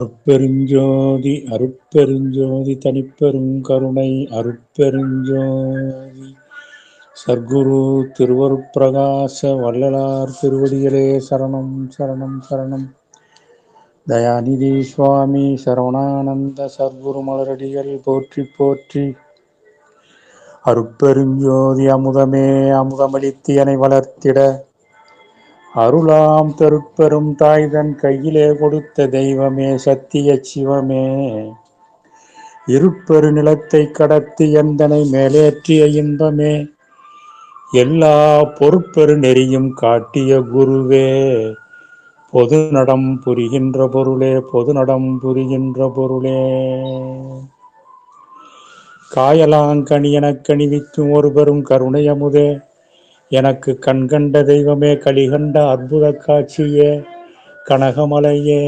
அருட்பெருஞ்சோதி அருட்பெருஞ்சோதி தனிப்பெரும் கருணை அருட்பெருஞ்சோதி சர்க்குரு திருவருட்பிரகாச வள்ளலார் திருவடிகளே சரணம் சரணம் சரணம். தயாநிதி சுவாமி சரவணானந்த சர்க்குரு மலரடிகள் போற்றி போற்றி. அருட்பெருஞ்சோதி அமுதமே அமுதமளித்து எனை வளர்த்திட அருளாம் பெருட்பெரும் தாய்தன் கையிலே கொடுத்த தெய்வமே சத்திய சிவமே இருட்பெரு நிலத்தை கடத்தி எந்தனை மேலேற்றிய இன்பமே எல்லா பொருட்பெரு நெறியும் காட்டிய குருவே பொது நடம் புரிகின்ற பொருளே பொது நடம் புரிகின்ற பொருளே காயலாங்கனி எனக் கணிவிக்கும் ஒரு பெரும் கருணை அமுதே எனக்கு கண்கண்ட தெய்வமே களிகண்ட அற்புத காட்சியே கனகமலையே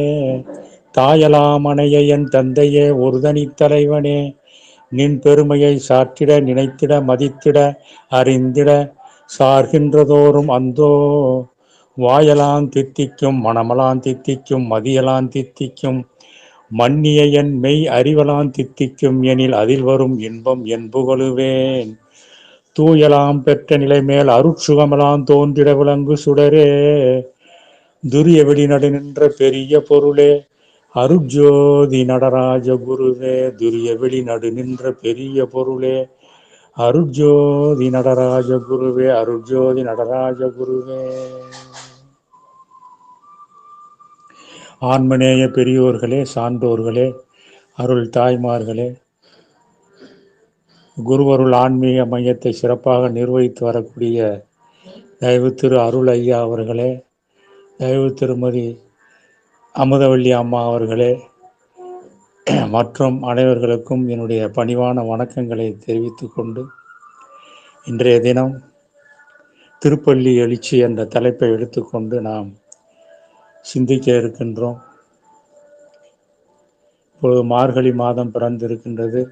தாயலாமனைய என் தந்தையே ஒரு தனி தலைவனே நின் பெருமையை சாற்றிட நினைத்திட மதித்திட அறிந்திட சார்கின்றதோறும் அந்தோ வாயலான் தித்திக்கும் மனமலான் தித்திக்கும் மதியலான் தித்திக்கும் மன்னிய என் மெய் அறிவலான் தித்திக்கும் எனில் அதில் வரும் இன்பம் என் புகழுவேன் தூயலாம் பெற்ற நிலை மேல் அருட்சுகமலாம் தோன்றிட விளங்கு சுடரே துரிய வெளி நடு நின்ற பெரிய பொருளே அருட்ஜோதி நடராஜ குருவே துரிய வெளி நடு நின்ற பெரிய பொருளே அருட்ஜோதி நடராஜ குருவே அருட்ஜோதி நடராஜ குருவே. ஆன்மநேய பெரியோர்களே சான்றோர்களே அருள் தாய்மார்களே, குருவருள் ஆன்மீக மையத்தை சிறப்பாக நிர்வகித்து வரக்கூடிய தயவு திரு அருள் ஐயா அவர்களே, தயவு திருமதி அமுதவள்ளி அம்மா அவர்களே மற்றும் அனைவர்களுக்கும் என்னுடைய பணிவான வணக்கங்களை தெரிவித்துக் கொண்டு இன்றைய தினம் திருப்பள்ளி எழுச்சி என்ற தலைப்பை எடுத்துக்கொண்டு நாம் சிந்திக்க இருக்கின்றோம். இப்பொழுது மார்கழி மாதம் பிறந்திருக்கின்றது.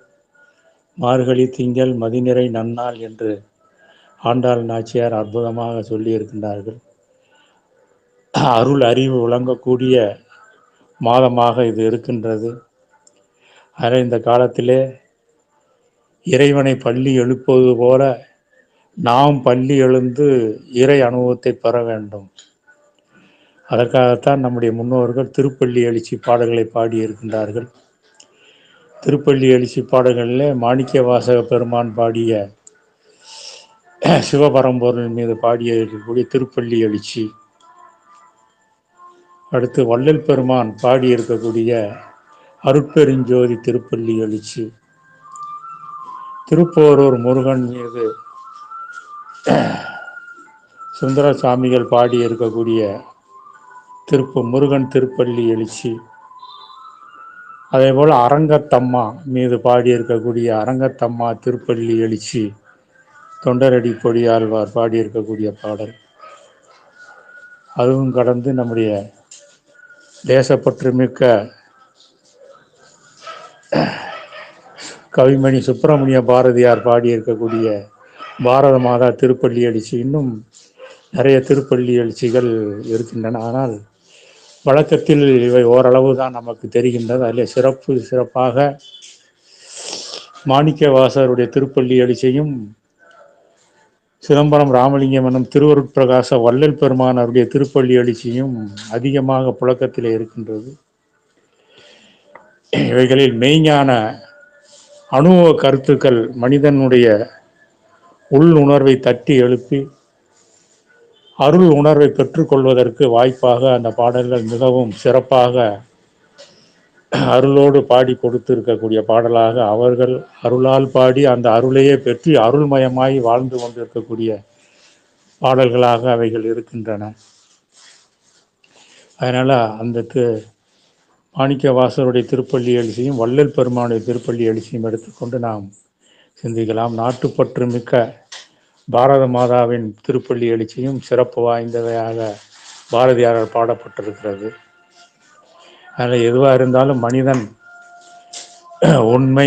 மார்கழி திங்கள் மதிநிறை நன்னாள் என்று ஆண்டாள் நாச்சியார் அற்புதமாக சொல்லி இருக்கின்றார்கள். அருள் அறிவு விளங்கக்கூடிய மாதமாக இது இருக்கின்றது. ஆனால் இந்த காலத்திலே இறைவனை பள்ளி எழுப்புவது போல நாம் பள்ளி எழுந்து இறை அனுபவத்தை பெற வேண்டும். அதற்காகத்தான் நம்முடைய முன்னோர்கள் திருப்பள்ளி எழுச்சி பாடல்களை பாடியிருக்கின்றார்கள். திருப்பள்ளி எழுச்சி பாடல்களில் மாணிக்க வாசக பெருமான் பாடிய சிவபரம்பொருள் மீது பாடிய இருக்கக்கூடிய திருப்பள்ளி எழுச்சி, அடுத்து வள்ளல் பெருமான் பாடியிருக்கக்கூடிய அருட்பெருஞ்சோதி திருப்பள்ளி எழுச்சி, திருப்போரூர் முருகன் மீது சுந்தர சாமிகள் பாடியிருக்கக்கூடிய முருகன் திருப்பள்ளி எழுச்சி, அதே போல் அரங்கத்தம்மா மீது பாடியிருக்கக்கூடிய அரங்கத்தம்மா திருப்பள்ளி எழுச்சி, தொண்டரடி பொடியாழ்வார் பாடியிருக்கக்கூடிய பாடல். அதுவும் கடந்து நம்முடைய தேசப்பற்று மிக்க கவிமணி சுப்பிரமணிய பாரதியார் பாடியிருக்கக்கூடிய பாரத மாதா திருப்பள்ளி எழுச்சி, இன்னும் நிறைய திருப்பள்ளி எழுச்சிகள் இருக்கின்றன. ஆனால் வழக்கத்தில் இவை ஓரளவு தான் நமக்கு தெரிகின்றது. அதில் சிறப்பாக மாணிக்க வாசகருடைய திருப்பள்ளி எழுச்சியும் சிதம்பரம் ராமலிங்கம் என்னும் திருவருட்பிரகாச வள்ளல் பெருமான் அவருடைய திருப்பள்ளி எழுச்சியும் அதிகமாக புழக்கத்தில் இருக்கின்றது. இவைகளில் மெய்ஞான அனுபவ கருத்துக்கள் மனிதனுடைய உள் உணர்வை தட்டி எழுப்பி அருள் உணர்வை பெற்றுக்கொள்வதற்கு வாய்ப்பாக அந்த பாடல்கள் மிகவும் சிறப்பாக அருளோடு பாடி கொடுத்திருக்கக்கூடிய பாடலாக, அவர்கள் அருளால் பாடி அந்த அருளையே பெற்று அருள்மயமாய் வாழ்ந்து கொண்டிருக்கக்கூடிய பாடல்களாக அவைகள் இருக்கின்றன. அதனால் அந்த மாணிக்க வாசகருடைய திருப்பள்ளி எழுச்சியும் வள்ளல் பெருமானுடைய திருப்பள்ளி எழுச்சியும் எடுத்துக்கொண்டு நாம் சிந்திக்கலாம். நாட்டுப்பற்று மிக்க பாரத மாதாவின் திருப்பள்ளி எழுச்சியும் சிறப்பு வாய்ந்தவையாக பாரதியாரால் பாடப்பட்டிருக்கிறது. அதில் எதுவாக இருந்தாலும் மனிதன் உண்மை,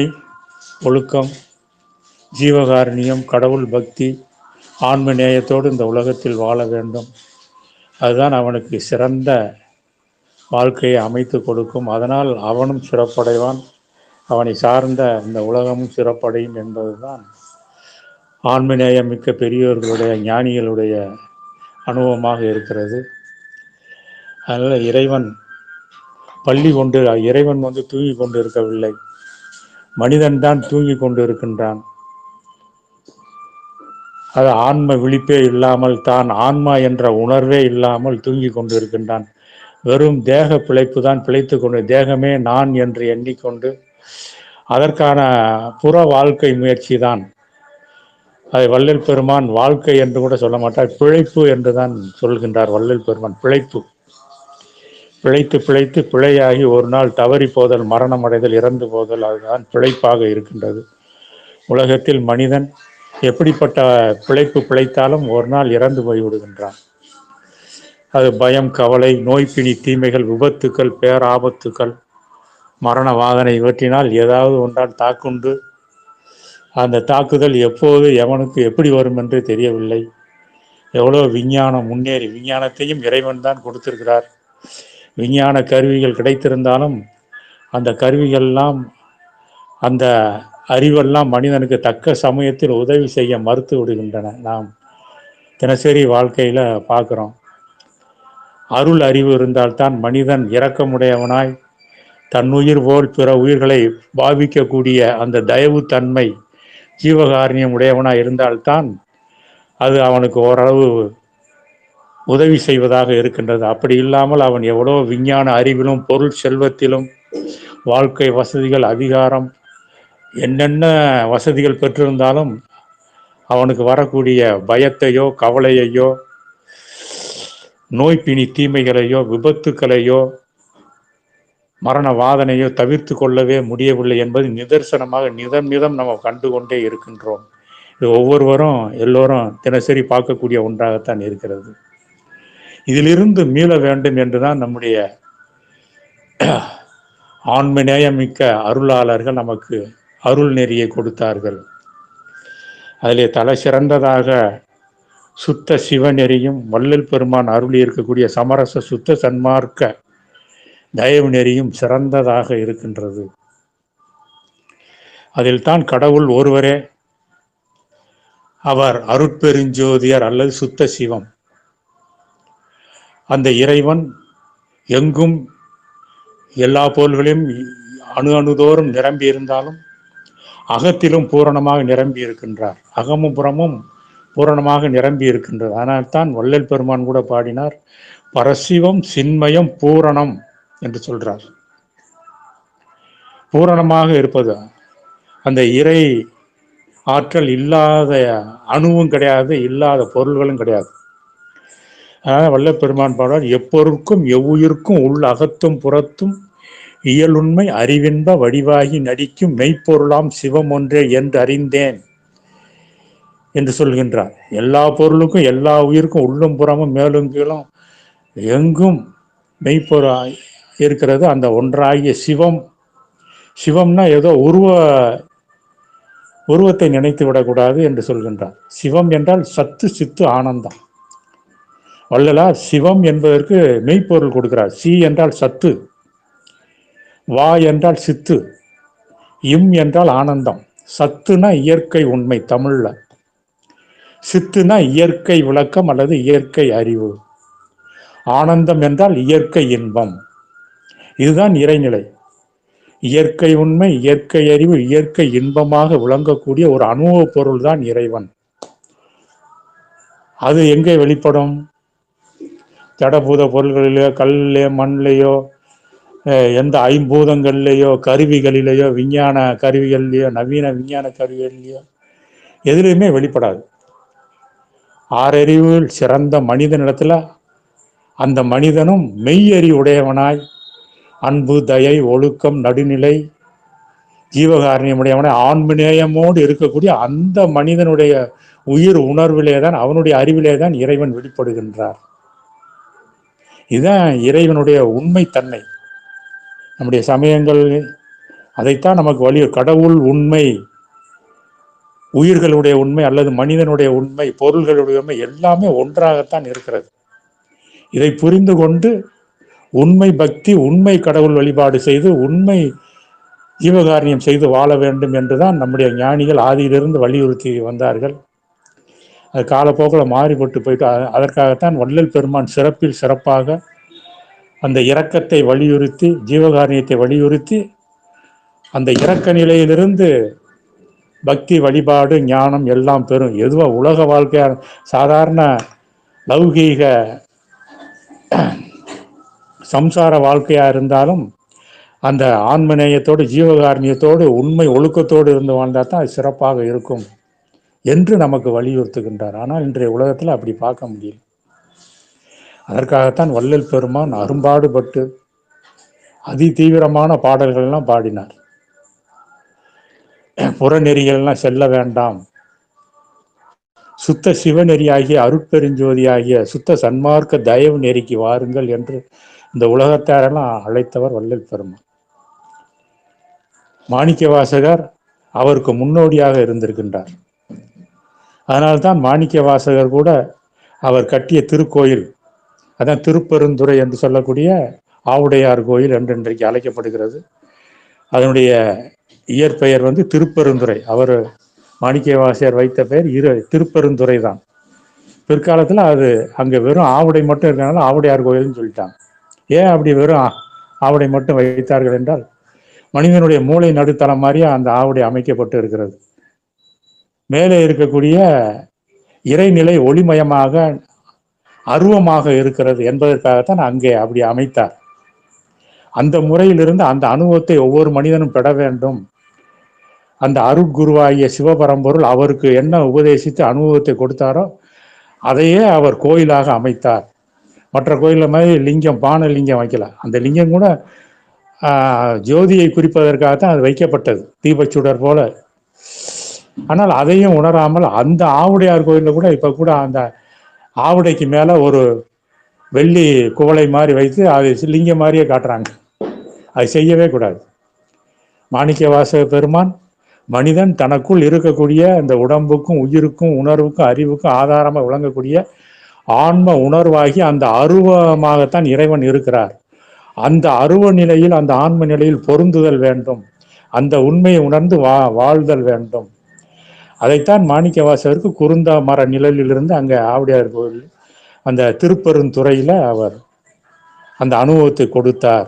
ஒழுக்கம், ஜீவகாருண்யம், கடவுள் பக்தி, ஆன்ம நேயத்தோடு இந்த உலகத்தில் வாழ வேண்டும். அதுதான் அவனுக்கு சிறந்த வாழ்க்கையை அமைத்து கொடுக்கும். அதனால் அவனும் சிறப்படைவான், அவனை சார்ந்த இந்த உலகமும் சிறப்படையும் என்பதுதான் ஆன்மநேயம் மிக்க பெரியோர்களுடைய ஞானிகளுடைய அனுபவமாக இருக்கிறது. அதனால் இறைவன் தூங்கி கொண்டு இருக்கவில்லை, மனிதன்தான் தூங்கி கொண்டு இருக்கின்றான். அது ஆன்ம விழிப்பே இல்லாமல், தான் ஆன்மா என்ற உணர்வே இல்லாமல் தூங்கி கொண்டு இருக்கின்றான். வெறும் தேக பிழைப்பு தான் பிழைத்து கொண்டு, தேகமே நான் என்று எண்ணிக்கொண்டு அதற்கான புற வாழ்க்கை முயற்சி தான். அதை வள்ளல் பெருமான் வாழ்க்கை என்று கூட சொல்ல மாட்டார், பிழைப்பு என்றுதான் சொல்கின்றார் வள்ளல் பெருமான். பிழைப்பு, பிழைத்து பிழைத்து பிழையாகி ஒரு நாள் தவறி போதல், மரணம் அடைதல், இறந்து போதல், அதுதான் பிழைப்பாக இருக்கின்றது. உலகத்தில் மனிதன் எப்படிப்பட்ட பிழைப்பு பிழைத்தாலும் ஒரு நாள் இறந்து போய்விடுகின்றான். அது பயம், கவலை, நோய், பிணி, தீமைகள், விபத்துக்கள், பேராபத்துக்கள், மரண வாதனை இவற்றினால் ஏதாவது ஒன்றால் தாக்குண்டு, அந்த தாக்குதல் எப்போது எவனுக்கு எப்படி வரும் என்று தெரியவில்லை. எவ்வளோ விஞ்ஞானம் முன்னேறி, விஞ்ஞானத்தையும் இறைவன் தான் கொடுத்திருக்கிறார். விஞ்ஞான கருவிகள் கிடைத்திருந்தாலும் அந்த கருவிகள்லாம், அந்த அறிவெல்லாம் மனிதனுக்கு தக்க சமயத்தில் உதவி செய்ய மறுத்து விடுகின்றன. நாம் தினசரி வாழ்க்கையில் பார்க்குறோம். அருள் அறிவு இருந்தால்தான் மனிதன் இரக்கமுடையவனாய் தன்னுயிர் போல் பிற உயிர்களை பாவிக்கக்கூடிய அந்த தயவு தன்மை, ஜீவகாரணியம் உடையவனாய் இருந்தால்தான் அது அவனுக்கு ஓரளவு உதவி செய்வதாக இருக்கின்றது. அப்படி இல்லாமல் அவன் எவ்வளோ விஞ்ஞான அறிவிலும் பொருள் செல்வத்திலும் வாழ்க்கை வசதிகள், அதிகாரம், என்னென்ன வசதிகள் பெற்றிருந்தாலும் அவனுக்கு வரக்கூடிய பயத்தையோ, கவலையையோ, நோய் பிணி தீமைகளையோ, விபத்துக்களையோ, மரண வாதனையோ தவிர்த்து கொள்ளவே முடியவில்லை என்பது நிதர்சனமாக நிதம் நம்ம கண்டுகொண்டே இருக்கின்றோம். இது ஒவ்வொருவரும் எல்லோரும் தினசரி பார்க்கக்கூடிய ஒன்றாகத்தான் இருக்கிறது. இதிலிருந்து மீள வேண்டும் என்றுதான் நம்முடைய ஆன்மநேயமிக்க அருளாளர்கள் நமக்கு அருள் நெறியை கொடுத்தார்கள். அதிலே தலை சிறந்ததாக சுத்த சிவநெறியும் வள்ளல் பெருமான் அருளி இருக்கக்கூடிய சமரச சுத்த சன்மார்க்க தயவு நெறியும் சிறந்ததாக இருக்கின்றது. அதில் தான் கடவுள் ஒருவரே, அவர் அருட்பெருஞ்சோதியர் அல்லது சுத்த சிவம். அந்த இறைவன் எங்கும் எல்லா பொருள்களையும் அணுதோறும் நிரம்பி இருந்தாலும் அகத்திலும் பூரணமாக நிரம்பி இருக்கின்றார். அகமும் புறமும் பூரணமாக நிரம்பி இருக்கின்றது. அதனால்தான் வள்ளல் பெருமான் கூட பாடினார், பரசிவம் சின்மயம் பூரணம் என்று சொல்றார். பூரணமாக இருப்பது, அந்த இறை ஆற்றல் இல்லாத அணுவும் கிடையாது, இல்லாத பொருள்களும் கிடையாது. அதனால வள்ளல் பெருமான் பாடுவார், எப்பொருட்கும் எவ்வுயிர்க்கும் உள் அகத்தும் புறத்தும் இயலுண்மை அறிவின்ப வடிவாகி நடிக்கும் மெய்ப்பொருளாம் சிவம் ஒன்றே என்று அறிந்தேன் என்று சொல்கின்றார். எல்லா பொருளுக்கும், எல்லா உயிருக்கும் உள்ளும் புறமும் மேலும் கீழும் எங்கும் மெய்ப்பொருள் இருக்கிறது அந்த ஒன்றாகிய சிவம். சிவம்னா ஏதோ உருவத்தை நினைத்து விடக்கூடாது என்று சொல்கின்றார். சிவம் என்றால் சத்து, சித்து, ஆனந்தம். வள்ளலார் சிவம் என்பதற்கு மெய்ப்பொருள் கொடுக்கிறார். சி என்றால் சத்து, வா என்றால் சித்து, இம் என்றால் ஆனந்தம். சத்துனா இயற்கை உண்மை தமிழ்ல, சித்துனா இயற்கை விளக்கம் அல்லது இயற்கை அறிவு, ஆனந்தம் என்றால் இயற்கை இன்பம். இதுதான் இறைநிலை. இயற்கை உண்மை, இயற்கை அறிவு, இயற்கை இன்பமாக விளங்கக்கூடிய ஒரு அனுபவ பொருள் தான் இறைவன். அது எங்கே வெளிப்படும்? ஜடபூத பொருள்களிலேயோ, கல்லிலேயோ, மண்ணிலேயோ, எந்த ஐம்பூதங்கள்லேயோ, கருவிகளிலேயோ, விஞ்ஞான கருவிகள்லையோ, நவீன விஞ்ஞான கருவிகள்லையோ எதிலையுமே வெளிப்படாது. ஆறறிவில் சிறந்த மனிதனிடத்துல அந்த மனிதனும் மெய்யறி உடையவனாய் அன்பு, தயை, ஒழுக்கம், நடுநிலை, ஜீவகாரணியமுடையவனாய் ஆன்மநேயமோடு இருக்கக்கூடிய அந்த மனிதனுடைய உயிர் உணர்விலே தான், அவனுடைய அறிவிலே தான் இறைவன் வெளிப்படுகின்றார். இதுதான் இறைவனுடைய உண்மை தன்மை. நம்முடைய சமயங்கள் அதைத்தான் நமக்கு வழி, கடவுள் உண்மை, உயிர்களுடைய உண்மை அல்லது மனிதனுடைய உண்மை, பொருள்களுடைய உண்மை எல்லாமே ஒன்றாகத்தான் இருக்கிறது. இதை புரிந்து கொண்டு உண்மை பக்தி, உண்மை கடவுள் வழிபாடு செய்து உண்மை ஜீவகாரியம் செய்து வாழ வேண்டும் என்றுதான் நம்முடைய ஞானிகள் ஆதியிலிருந்து வலியுறுத்தி வந்தார்கள். அது காலப்போக்கில் மாறிப்பட்டு போயிட்டு அதற்காகத்தான் வள்ளல் பெருமான் சிறப்பில் சிறப்பாக அந்த இரக்கத்தை வலியுறுத்தி, ஜீவகாரியத்தை வலியுறுத்தி, அந்த இரக்க நிலையிலிருந்து பக்தி, வழிபாடு, ஞானம் எல்லாம் பெறும். எதுவோ உலக வாழ்க்கையா சாதாரண லௌகீக சம்சார வாழ்க்கையா இருந்தாலும் அந்த ஆன்மநேயத்தோடு, ஜீவகாரணியத்தோடு, உண்மை ஒழுக்கத்தோடு இருந்து வாழ்ந்தால் தான் அது சிறப்பாக இருக்கும் என்று நமக்கு வலியுறுத்துகின்றார். ஆனால் இன்றைய உலகத்தில் அப்படி பார்க்க முடியல. அதற்காகத்தான் வள்ளல் பெருமான் அரும்பாடுபட்டு அதி தீவிரமான பாடல்கள்லாம் பாடினார். புறநெறிகள்லாம் செல்ல வேண்டாம், சுத்த சிவநெறியாகிய அருட்பெருஞ்சோதியாகிய சுத்த சன்மார்க்க தயவு நெறிக்கு வாருங்கள் என்று இந்த உலகத்தாரெல்லாம் அழைத்தவர் வள்ளல் பெருமான். மாணிக்க வாசகர் அவருக்கு முன்னோடியாக இருந்திருக்கின்றார். அதனால்தான் மாணிக்க வாசகர் கூட அவர் கட்டிய திருக்கோயில், அதான் திருப்பெருந்துறை என்று சொல்லக்கூடிய ஆவுடையார் கோயில் என்று இன்றைக்கு அழைக்கப்படுகிறது. அதனுடைய இயற்பெயர் திருப்பெருந்துறை. அவர் மாணிக்க வாசகர் வைத்த பெயர் திருப்பெருந்துறை தான். பிற்காலத்தில் அது அங்கே வெறும் ஆவுடை மட்டும் இருக்கனால ஆவுடையார் கோயில்னு சொல்லிட்டாங்க. ஏன் அப்படி வெறும் ஆவுடை மட்டும் வைத்தார்கள் என்றால், மனிதனுடைய மூளை நடுத்தளம் மாதிரியே அந்த ஆவுடை அமைக்கப்பட்டு இருக்கிறது. மேலே இருக்கக்கூடிய இறைநிலை ஒளிமயமாக அருவமாக இருக்கிறது என்பதற்காகத்தான் அங்கே அப்படி அமைத்தார். அந்த முறையிலிருந்து அந்த அனுபவத்தை ஒவ்வொரு மனிதனும் பெற வேண்டும். அந்த அருட்குருவாகிய சிவபரம்பொருள் அவருக்கு என்ன உபதேசித்து அனுபவத்தை கொடுத்தாரோ அதையே அவர் கோயிலாக அமைத்தார். மற்ற கோயிலில் மாதிரி லிங்கம், பானை லிங்கம் வைக்கல. அந்த லிங்கம் கூட ஜோதியை குறிப்பதற்காகத்தான் அது வைக்கப்பட்டது, தீபச்சுடர் போல. ஆனால் அதையும் உணராமல் அந்த ஆவுடையார் கோயிலில் கூட இப்போ கூட அந்த ஆவுடைக்கு மேலே ஒரு வெள்ளி குவளை மாதிரி வைத்து அது லிங்கம் மாதிரியே காட்டுறாங்க. அது செய்யவே கூடாது. மாணிக்க வாசக பெருமான் மனிதன் தனக்குள் இருக்கக்கூடிய அந்த உடம்புக்கும் உயிருக்கும் உணர்வுக்கும் அறிவுக்கும் ஆதாரமாக விளங்கக்கூடிய ஆன்ம உணர்வாகி அந்த அருவமாகத்தான் இறைவன் இருக்கிறார். அந்த அருவ நிலையில், அந்த ஆன்ம நிலையில் பொருந்துதல் வேண்டும். அந்த உண்மையை உணர்ந்து வாழ்தல் வேண்டும். அதைத்தான் மாணிக்க வாசகருக்கு குருந்தா மர நிழலிலிருந்து அங்கே ஆவுடையார் கோயில் அந்த திருப்பெருந்துறையில் அவர் அந்த அனுபவத்தை கொடுத்தார்.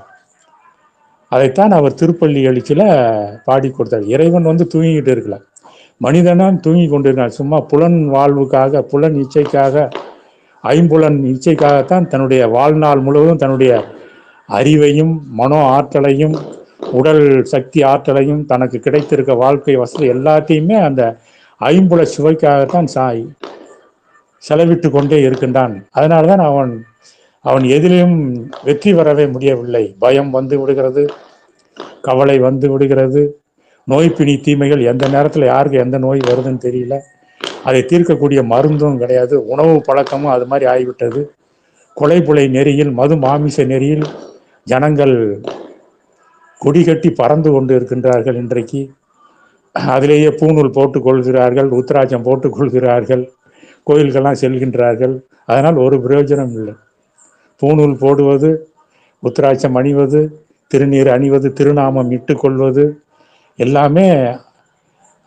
அதைத்தான் அவர் திருப்பள்ளி எழுச்சியில் பாடி கொடுத்தார். இறைவன் தூங்கிக்கிட்டு இருக்கல, மனிதனான் தூங்கி கொண்டிருக்கான். சும்மா புலன் வாழ்வுக்காக, புலன் இச்சைக்காக, ஐம்புலன் இச்சைக்காகத்தான் தன்னுடைய வாழ்நாள் முழுவதும் தன்னுடைய அறிவையும் மனோ ஆற்றலையும் உடல் சக்தி ஆற்றலையும் தனக்கு கிடைத்திருக்க வாழ்க்கை வசதி எல்லாத்தையுமே அந்த ஐம்புல சுவைக்காகத்தான் செலவிட்டு கொண்டே இருக்கின்றான். அதனால்தான் அவன் எதிலும் வெற்றி பெறவே முடியவில்லை. பயம் வந்து விடுகிறது, கவலை வந்து விடுகிறது, நோய் பிணி தீமைகள் எந்த நேரத்தில் யாருக்கு எந்த நோய் வருதுன்னு தெரியல. அதை தீர்க்கக்கூடிய மருந்தும் கிடையாது. உணவு பழக்கமும் அது மாதிரி ஆகிவிட்டது. கொலை புலை நெறியில், மது மாமிச நெறியில் ஜனங்கள் கொடிகட்டி பறந்து கொண்டு இருக்கின்றார்கள். இன்றைக்கு அதிலேயே பூநூல் போட்டுக் கொள்கிறார்கள், உத்திராட்சம் போட்டுக் கொள்கிறார்கள், கோயில்கள்லாம் செல்கின்றார்கள். அதனால் ஒரு பிரயோஜனம் இல்லை. பூநூல் போடுவது, உத்திராட்சம் அணிவது, திருநீர் அணிவது, திருநாமம் இட்டு கொள்வது எல்லாமே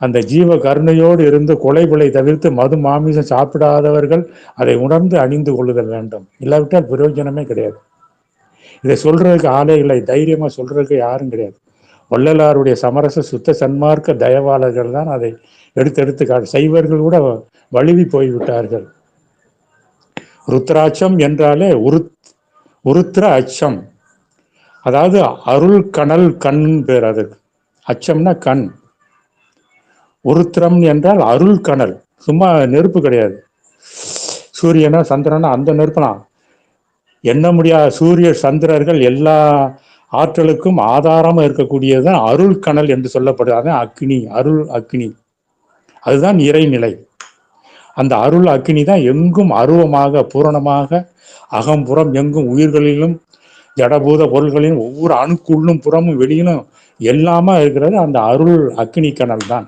அந்த ஜீவ கருணையோடு இருந்து கொலைகளை தவிர்த்து மது மாமிசம் சாப்பிடாதவர்கள் அதை உணர்ந்து அணிந்து கொள்ளுதல் வேண்டும். இல்லாவிட்டால் பிரயோஜனமே கிடையாது. இதை சொல்றதுக்கு ஆளே இல்லை, தைரியமா சொல்றதுக்கு யாரும் கிடையாது. வள்ளலாருடைய சமரச சுத்த சன்மார்க்க தயவாளர்கள் தான் அதை எடுத்து சைவர்கள் கூட வழுவி போய்விட்டார்கள். ருத்ராட்சம் என்றாலே உருத்திர அச்சம், அதாவது அருள் கனல் கண் பேர். அதுக்கு அச்சம்னா கண். உருத்திரம் என்றால் அருள் கனல், சும்மா நெருப்பு கிடையாது. சூரியனா சந்திரனா அந்த நெருப்பலாம் எண்ண முடியாத சூரிய சந்திரர்கள் எல்லா ஆற்றலுக்கும் ஆதாரமாக இருக்கக்கூடியதுதான் அருள் கனல் என்று சொல்லப்படுது. அதான் அக்னி, அருள் அக்னி, அதுதான் இறைநிலை. அந்த அருள் அக்னி தான் எங்கும் அருவமாக பூரணமாக அகம்புறம் எங்கும் உயிர்களிலும் ஜடபூத பொருள்களிலும் ஒவ்வொரு அணுக்குள்ளும் புறமும் வெளியிலும் எல்லாமே இருக்கிறது அந்த அருள் அக்னி கனல் தான்.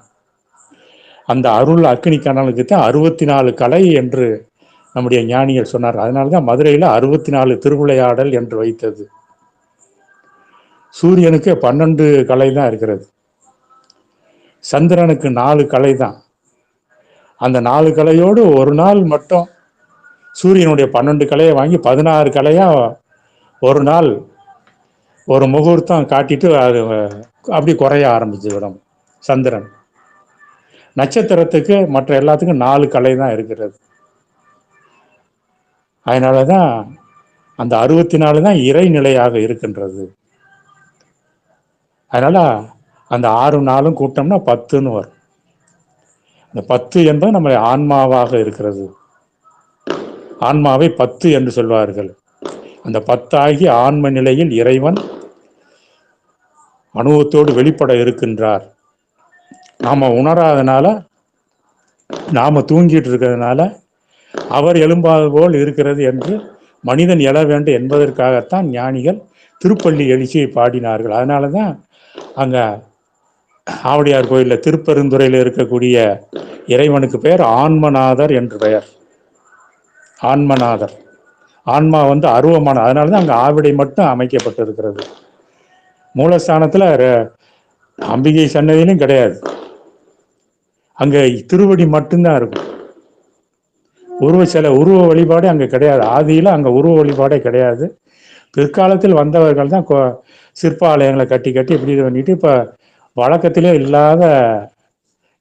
அந்த அருள் அக்னி கனலுக்கு தான் 64 கலை என்று நம்முடைய ஞானிகள் சொன்னார். அதனால்தான் மதுரையில் 64 திருவிளையாடல் என்று வைத்தது. சூரியனுக்கு 12 கலை தான் இருக்கிறது, சந்திரனுக்கு 4 கலை தான். அந்த 4 கலையோடு ஒரு நாள் மட்டும் சூரியனுடைய 12 கலையை வாங்கி 16 கலையா ஒரு நாள் ஒரு முகூர்த்தம் காட்டிட்டு அது அப்படி குறைய ஆரம்பிச்சு விடும் சந்திரன். நட்சத்திரத்துக்கு மற்ற எல்லாத்துக்கும் 4 கலை தான் இருக்கிறது. அதனாலதான் அந்த 64 தான் இறைநிலையாக இருக்கின்றது. அதனால அந்த 6 நாளும் கூட்டம்னா 10ன்னு வரும். அந்த 10 என்பது நம்ம ஆன்மாவாக இருக்கிறது. ஆன்மாவை 10 என்று சொல்வார்கள். அந்த 10 ஆகிய ஆன்ம நிலையில் இறைவன் அனுபவத்தோடு வெளிப்பட இருக்கின்றார். நாம உணராதனால, நாம தூங்கிட்டு இருக்கிறதுனால அவர் எழும்பாது போல் இருக்கிறது என்று மனிதன் எழ வேண்டும் என்பதற்காகத்தான் ஞானிகள் திருப்பள்ளி எழுச்சியை பாடினார்கள். அதனால தான் அங்கே ஆவுடையார் கோயிலில் திருப்பெருந்துறையில் இருக்கக்கூடிய இறைவனுக்கு பெயர் ஆன்மநாதர் என்று பெயர். ஆன்மநாதர், ஆன்மா அருவமான, அதனால தான் அங்கே ஆவிடை மட்டும் அமைக்கப்பட்டிருக்கிறது. மூலஸ்தானத்தில் அம்பிகை சன்னதியிலும் கிடையாது, அங்கே திருவடி மட்டும்தான் இருக்கும். உருவ வழிபாடு அங்கே கிடையாது. ஆதியில் அங்கே உருவ வழிபாடே கிடையாது. பிற்காலத்தில் வந்தவர்கள் தான் சிற்ப ஆலயங்களை கட்டி கட்டி இப்படி இது பண்ணிட்டு இப்போ வழக்கத்திலே இல்லாத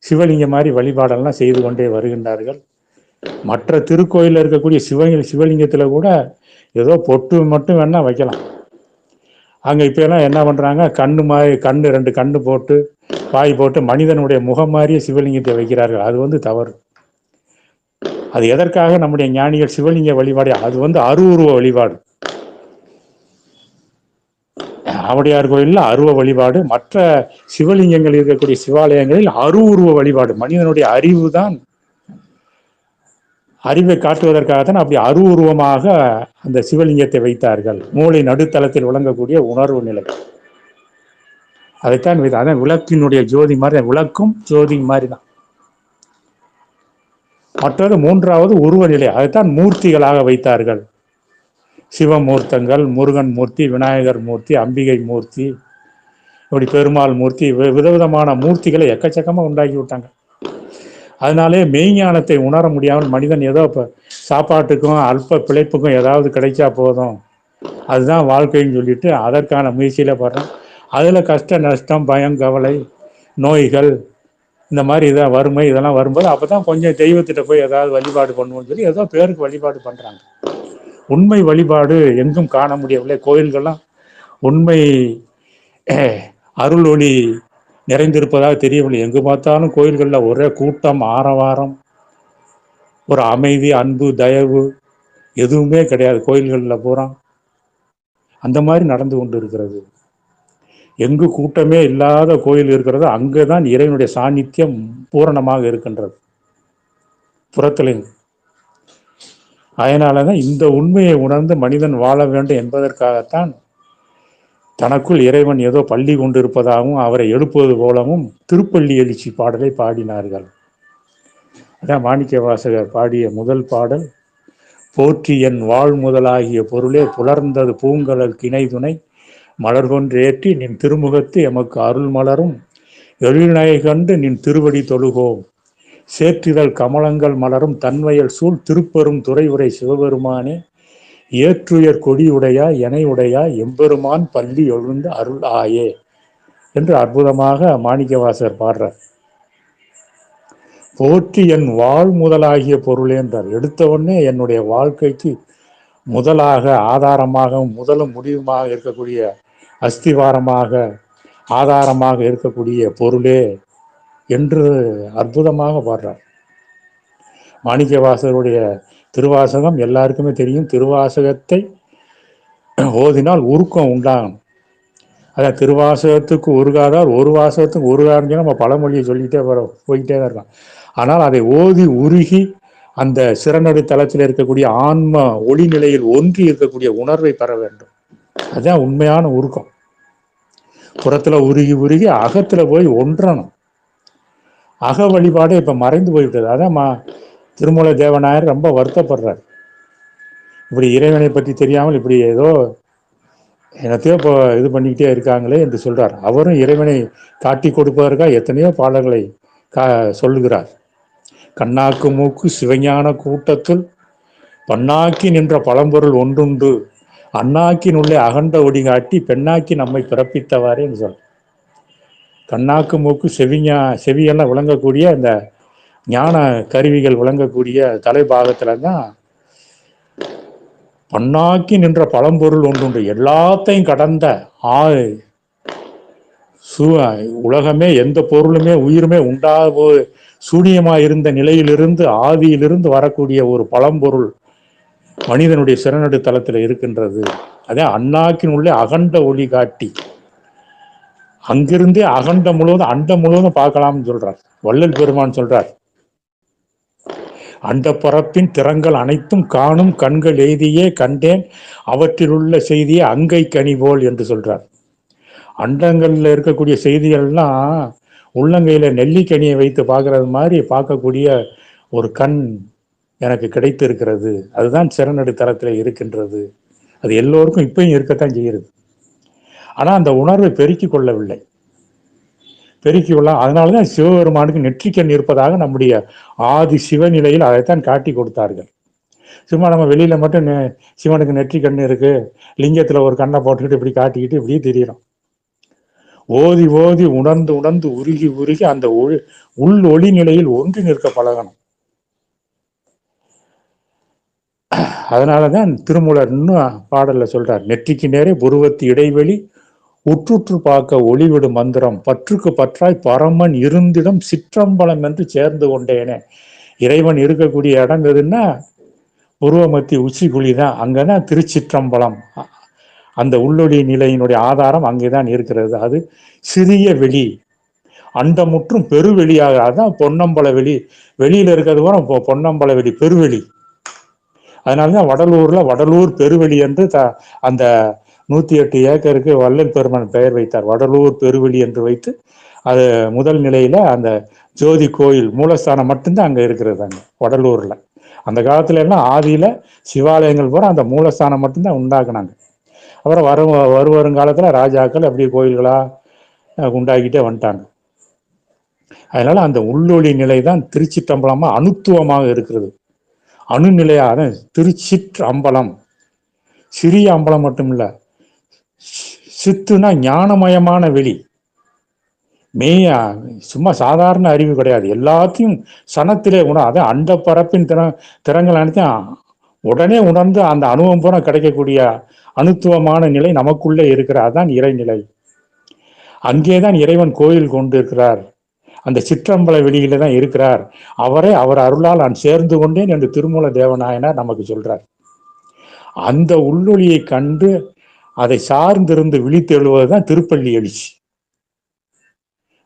சிவலிங்க மாதிரி வழிபாடெல்லாம் செய்து கொண்டே வருகின்றார்கள். மற்ற திருக்கோயிலில் இருக்கக்கூடிய சிவலிங்கத்தில் கூட ஏதோ பொட்டு மட்டும் வேணா வைக்கலாம். அங்கே இப்போ எல்லாம் என்ன பண்ணுறாங்க, கண்ணு மாதிரி கண்ணு 2 கண்ணு போட்டு வாய் போட்டு மனிதனுடைய முகம் மாதிரியே சிவலிங்கத்தை வைக்கிறார்கள். அது தவறு. அது எதற்காக நம்முடைய ஞானிகள் சிவலிங்க வழிபாடு, அது அருவுருவ வழிபாடு. ஆவுடையார் கோயிலில் அருவ வழிபாடு, மற்ற சிவலிங்கங்கள் இருக்கக்கூடிய சிவாலயங்களில் அருவுருவ வழிபாடு. மனிதனுடைய அறிவு தான், அறிவை காட்டுவதற்காகத்தான் அப்படி அருவுருவமாக அந்த சிவலிங்கத்தை வைத்தார்கள். மூளை நடுத்தளத்தில் விளங்கக்கூடிய உணர்வு நிலை, அதைத்தான் அதான் விளக்கினுடைய ஜோதி மாதிரி, விளக்கும் ஜோதி மாதிரி தான். மற்றது 3வது உருவ நிலை, அதைத்தான் மூர்த்திகளாக வைத்தார்கள். சிவமூர்த்தங்கள், முருகன் மூர்த்தி, விநாயகர் மூர்த்தி, அம்பிகை மூர்த்தி, இப்படி பெருமாள் மூர்த்தி, விதவிதமான மூர்த்திகளை எக்கச்சக்கமாக உண்டாக்கி விட்டாங்க. அதனாலே மெய்ஞானத்தை உணர முடியாமல் மனிதன் ஏதோ இப்போ சாப்பாட்டுக்கும் அல்ப பிழைப்புக்கும் ஏதாவது கிடைச்சா போதும், அதுதான் வாழ்க்கைன்னு சொல்லிட்டு அதற்கான முயற்சியில் படுறோம். அதில் கஷ்ட நஷ்டம், பயம், கவலை, நோய்கள், இந்த மாதிரி இதான் வறுமை, இதெல்லாம் வரும்போது அப்போ தான் கொஞ்சம் தெய்வத்திட்ட போய் ஏதாவது வழிபாடு பண்ணுவோம்னு சொல்லி ஏதோ பேருக்கு வழிபாடு பண்ணுறாங்க. உண்மை வழிபாடு எங்கும் காண முடியவில்லை. கோயில்கள்லாம் உண்மை அருள் ஒளி நிறைந்திருப்பதாக தெரியவில்லை. எங்கு பார்த்தாலும் கோயில்களில் ஒரே கூட்டம், ஆரவாரம், ஒரு அமைதி, அன்பு, தயவு எதுவுமே கிடையாது. கோயில்களில் பூரா அந்த மாதிரி நடந்து கொண்டு இருக்கிறது. எங்கு கூட்டமே இல்லாத கோயில் இருக்கிறதோ அங்கே தான் இறைவனுடைய சாநித்தியம் பூரணமாக இருக்கின்றது, புறத்திலும். அதனால தான் இந்த உண்மையை உணர்ந்து மனிதன் வாழ வேண்டும் என்பதற்காகத்தான் தனக்குள் இறைவன் ஏதோ பள்ளி கொண்டிருப்பதாகவும் அவரை எழுப்புவது போலவும் திருப்பள்ளி எழுச்சி பாடலை பாடினார்கள். அதான் மாணிக்க வாசகர் பாடிய முதல் பாடல், போற்றி என் வாழ் முதலாகிய பொருளே புலர்ந்தது பூங்கலல் கிணை துணை மலர்கொன்றேற்றி நின் திருமுகத்து எமக்கு அருள் மலரும் எழில்நகை கண்டு நின் திருவடி தொழுகோம் சேற்றிதழ் கமலங்கள் மலரும் தன்வயல் சூழ் திருப்பெரும் துறை உரை சிவபெருமானே ஏற்றுயர் கொடியுடையா எனை உடையா எம்பெருமான் பள்ளி எழுந்த அருள் ஆயே என்று அற்புதமாக மாணிக்கவாசகர் பாடுறார். போற்றி என் வாழ் முதலாகிய பொருளே என்றார். எடுத்தவொடனே என்னுடைய வாழ்க்கைக்கு முதலாக, ஆதாரமாக, முதலும் முடிவுமாக இருக்கக்கூடிய, அஸ்திவாரமாக, ஆதாரமாக இருக்கக்கூடிய பொருளே என்று அற்புதமாக பாடுறார். மாணிக்கவாசகருடைய திருவாசகம் எல்லாருக்குமே தெரியும். திருவாசகத்தை ஓதினால் உருக்கம் உண்டாகும். அதான் திருவாசகத்துக்கு உருகாதார் ஒரு வாசகத்துக்கு உருகாருன்னு நம்ம பழமொழியை சொல்லிட்டே போய்கிட்டே தான் இருக்கோம். ஆனால் அதை ஓதி உருகி அந்த சிறநடு தளத்தில் இருக்கக்கூடிய ஆன்ம ஒளி நிலையில் ஒன்றி இருக்கக்கூடிய உணர்வை பெற வேண்டும். அதுதான் உண்மையான உருக்கம். புறத்துல உருகி உருகி அகத்துல போய் ஒன்றணும். அக வழிபாடு இப்ப மறைந்து போய்விட்டது. அதான் திருமூல தேவநாயர் ரொம்ப வருத்தப்படுறார். இப்படி இறைவனை பற்றி தெரியாமல் இப்படி ஏதோ என்னத்தையோ இப்போ இது பண்ணிக்கிட்டே இருக்காங்களே என்று சொல்றார். அவரும் இறைவனை காட்டி கொடுப்பதற்காக எத்தனையோ பாடல்களை கா சொல்லுகிறார். கண்ணாக்கு மூக்கு சிவஞான கூட்டத்தில் பண்ணாக்கி நின்ற பழம்பொருள் ஒன்றுண்டு, அண்ணாக்கினுள்ளே அகண்ட ஒடி காட்டி பெண்ணாக்கி நம்மை பிறப்பித்தவாறே என்று சொல். கண்ணாக்கு மூக்கு செவியெல்லாம் விளங்கக்கூடிய அந்த ஞான கருவிகள் விளங்கக்கூடிய தலைபாகத்துல தான் பண்ணாக்கி நின்ற பழம்பொருள் ஒன்றுண்டு, எல்லாத்தையும் கடந்த ஆ உலகமே எந்த பொருளுமே உயிருமே உண்டாக சூனியமாக இருந்த நிலையிலிருந்து ஆதியிலிருந்து வரக்கூடிய ஒரு பழம்பொருள் மனிதனுடைய சிறநடு தளத்தில் இருக்கின்றது. அதே அண்ணாக்கின் உள்ளே அகண்ட ஒளி காட்டி, அங்கிருந்தே அகண்டம் முழுவதும் அண்டம் முழுவதும் பார்க்கலாம்னு சொல்றார் வள்ளல் பெருமான். சொல்றார், அண்ட பரப்பின் திறங்கள் அனைத்தும் காணும் கண்கள் எய்தியே கண்டேன் அவற்றில் உள்ள செய்தியை அங்கை கனி போல் என்று சொல்றார். அண்டங்கள்ல இருக்கக்கூடிய செய்திகள்லாம் உள்ளங்கையில நெல்லிக்கனியை வைத்து பார்க்கறது மாதிரி பார்க்கக்கூடிய ஒரு கண் எனக்கு கிடைத்து இருக்கிறது. அதுதான் சிறநடு தரத்தில் இருக்கின்றது. அது எல்லோருக்கும் இப்பயும் இருக்கத்தான் செய்கிறது. ஆனா அந்த உணர்வை பெருக்கிக் கொள்ளவில்லை, பெருக்கி கொள்ள. அதனாலதான் சிவபெருமானுக்கு நெற்றிக்கண் இருப்பதாக நம்முடைய ஆதி சிவநிலையில் அதைத்தான் காட்டி கொடுத்தார்கள். சும்மா நம்ம வெளியில மட்டும் சிவனுக்கு நெற்றி கண் இருக்கு, லிங்கத்துல ஒரு கண்ணை போட்டுக்கிட்டு இப்படி காட்டிக்கிட்டு இப்படி தெரியறோம். ஓதி ஓதி உணர்ந்து உணர்ந்து உருகி உருகி அந்த உள் ஒளி நிலையில் ஒன்றி நிற்க பழகணும். அதனாலதான் திருமூலர் இன்னும் பாடல்ல சொல்றார், நெற்றிக்கு நேரே புருவத்து இடைவெளி உற்றுற்று பார்க்க ஒளிவிடும் மந்திரம் பற்றுக்கு பற்றாய் பரமன் இருந்திடம் சிற்றம்பலம் என்று சேர்ந்து கொண்டேனே. இறைவன் இருக்கக்கூடிய இடம் எதுன்னா புருவமத்தி உச்சி குழி தான். அங்கதான் திருச்சிற்றம்பலம். அந்த உள்ளொளி நிலையினுடைய ஆதாரம் அங்கேதான் இருக்கிறது. அது சிறிய வெளி, அண்டமுற்றும் பெருவெளியாக. அதான் பொன்னம்பல வெளி. வெளியில இருக்கிறது கூட பொன்னம்பல வெளி, பெருவெளி. அதனாலதான் வடலூர்ல வடலூர் பெருவெளி என்று அந்த 108 ஏக்கருக்கு வள்ளல் பெருமான் பெயர் வைத்தார். வடலூர் பெருவெளி என்று வைத்து அது முதல் நிலையில அந்த ஜோதி கோயில் மூலஸ்தானம் மட்டும்தான் அங்க இருக்கிறது. அங்க வடலூர்ல அந்த காலத்துல எல்லாம் ஆதியில சிவாலயங்கள் பூரா அந்த மூலஸ்தானம் மட்டும்தான் உண்டாக்குனாங்க. அப்புறம் வருங்காலத்துல ராஜாக்கள் அப்படியே கோயில்களா உண்டாக்கிட்டே வந்துட்டாங்க. அதனால அந்த உள்ளொளி நிலை தான் திருச்சிற்றம்பலமா அணுத்துவமாக இருக்கிறது. அணுநிலையாக திருச்சிற்று அம்பலம். சிறிய அம்பலம் மட்டும் இல்ல, சித்துனா ஞானமயமான வெளி. சும்மா சாதாரண அறிவு கிடையாது, எல்லாத்தையும் சனத்திலே அதான் அண்ட பரப்பின் திறங்கள் அனைத்தையும் உடனே உணர்ந்து அந்த அனுபவம் பூரா கிடைக்கக்கூடிய அணுத்துவமான நிலை நமக்குள்ளே இருக்கிற, அதான் இறைநிலை. அங்கேதான் இறைவன் கோயில் கொண்டு இருக்கிறார். அந்த சிற்றம்பல வெளியில தான் இருக்கிறார். அவர் அருளால் நான் சேர்ந்து கொண்டேன் என்று திருமூல தேவநாயனார் நமக்கு சொல்றார். அந்த உள்ளொளியை கண்டு அதை சார்ந்திருந்து விழித்தெழுவதுதான் திருப்பள்ளி எழுச்சி.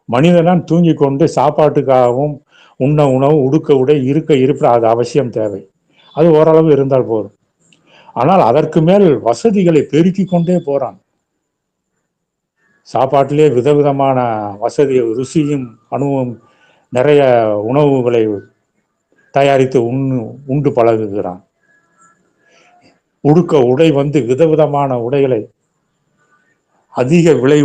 மனிதனான் தூங்கி கொண்டு சாப்பாட்டுக்காகவும் உண்ண உணவு, உடுக்க உடை, இருக்க இருப்பு அது அவசியம் தேவை. அது ஓரளவு இருந்தால் போதும். ஆனால் அதற்கு மேல் வசதிகளை பெருக்கி கொண்டே போறான். சாப்பாட்டிலே விதவிதமான வசதி, ருசியும் அனுபவம், நிறைய உணவுகளை தயாரித்து உண்டு பழகுகிறான். உடுக்க உடை விதவிதமான உடைகளை, அதிக விலை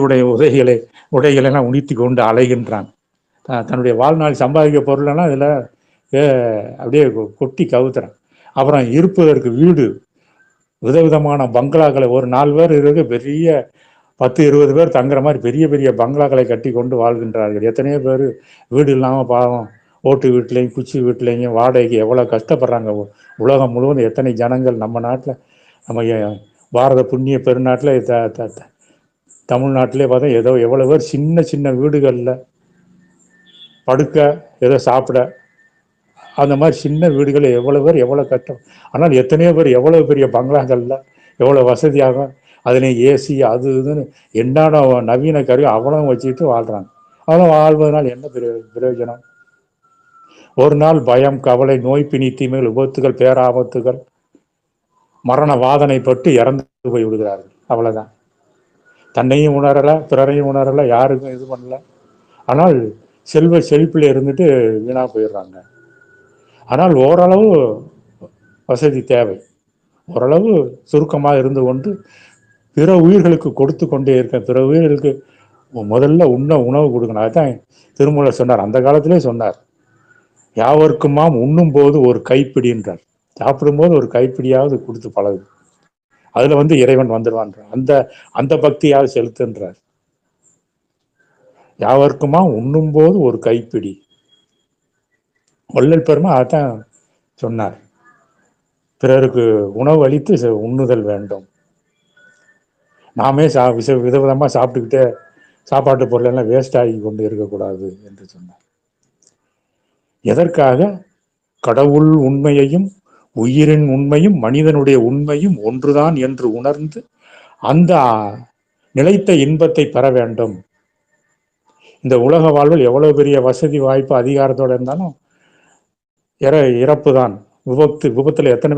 உடைகளெல்லாம் உணித்தி கொண்டு அலைகின்றான். தன்னுடைய வாழ்நாள் சம்பாதிக்க பொருள்னா இதுல அப்படியே கொட்டி கவுத்துறான். அப்புறம் இருப்பதற்கு வீடு, விதவிதமான பங்களாக்களை, ஒரு 4 பேர் இருக்க பெரிய 10-20 பேர் தங்குற மாதிரி பெரிய பெரிய பங்களாக்களை கட்டி கொண்டு வாழ்கின்றார்கள். எத்தனையோ பேர் வீடு இல்லாமல் பாவம் ஓட்டு வீட்டிலையும் குச்சி வீட்டிலையும் வாடகைக்கு எவ்வளோ கஷ்டப்படுறாங்க. உலகம் முழுவதும் எத்தனை ஜனங்கள் நம்ம நாட்டில், நம்ம பாரத புண்ணிய பெருநாட்டில் தமிழ்நாட்டிலே பார்த்தா எவ்வளோ பேர் சின்ன சின்ன வீடுகளில் படுக்க, ஏதோ சாப்பிட, அந்த மாதிரி சின்ன வீடுகள் எவ்வளோ பேர் எவ்வளோ கஷ்டம். ஆனால் எத்தனையோ பேர் எவ்வளோ பெரிய பங்களாக்களில் எவ்வளோ வசதியாக, அதுலேயும் ஏசி அது இதுன்னு என்னென்ன நவீன கருவி அவ்வளோ வச்சுக்கிட்டு வாழ்கிறாங்க. அதெல்லாம் வாழ்வதனால் என்ன பிரயோஜனம்? ஒரு நாள் பயம், கவலை, நோய், பிணி, தீமைகள், விபத்துகள், பேராபத்துகள், மரண வாதனை பட்டு இறந்து போய் விடுகிறார்கள். அவ்வளோதான். தன்னையும் உணரலை, பிறரையும் உணரலை, யாருக்கும் இது பண்ணல. ஆனால் செல்வ செழிப்பில் இருந்துட்டு வீணா போயிடுறாங்க. ஆனால் ஓரளவு வசதி தேவை, ஓரளவு சுருக்கமாக இருந்து கொண்டு பிற உயிர்களுக்கு கொடுத்து கொண்டே இருக்க. பிற உயிர்களுக்கு முதல்ல உணவு கொடுக்கணும். அதுதான் திருமூலர் சொன்னார், அந்த காலத்திலே சொன்னார். யாவர்க்குமாம் உண்ணும் போது ஒரு கைப்பிடின்றார். சாப்பிடும்போது ஒரு கைப்பிடியாவது கொடுத்து பழகு, அதுல இறைவன் வந்துடுவான். அந்த அந்த பக்தியாவது செலுத்துன்றார். யாவர்க்குமா உண்ணும் போது ஒரு கைப்பிடி. வள்ளல் பெருமா அதான் சொன்னார், பிறருக்கு உணவு அளித்து உண்ணுதல் வேண்டும். நாமே விதவிதமா சாப்பிட்டுக்கிட்டே சாப்பாட்டு பொருள் எல்லாம் வேஸ்ட் ஆகி கொண்டு இருக்கக்கூடாது என்று சொன்னார். எதற்காக? கடவுள் உண்மையையும் உயிரின் உண்மையும் மனிதனுடைய உண்மையும் ஒன்றுதான் என்று உணர்ந்து அந்த நிலைத்த இன்பத்தை பெற வேண்டும். இந்த உலக வாழ்வில் எவ்வளவு பெரிய வசதி வாய்ப்பு அதிகாரத்தோடு இருந்தாலும் இறப்பு தான். விபத்துல எத்தனை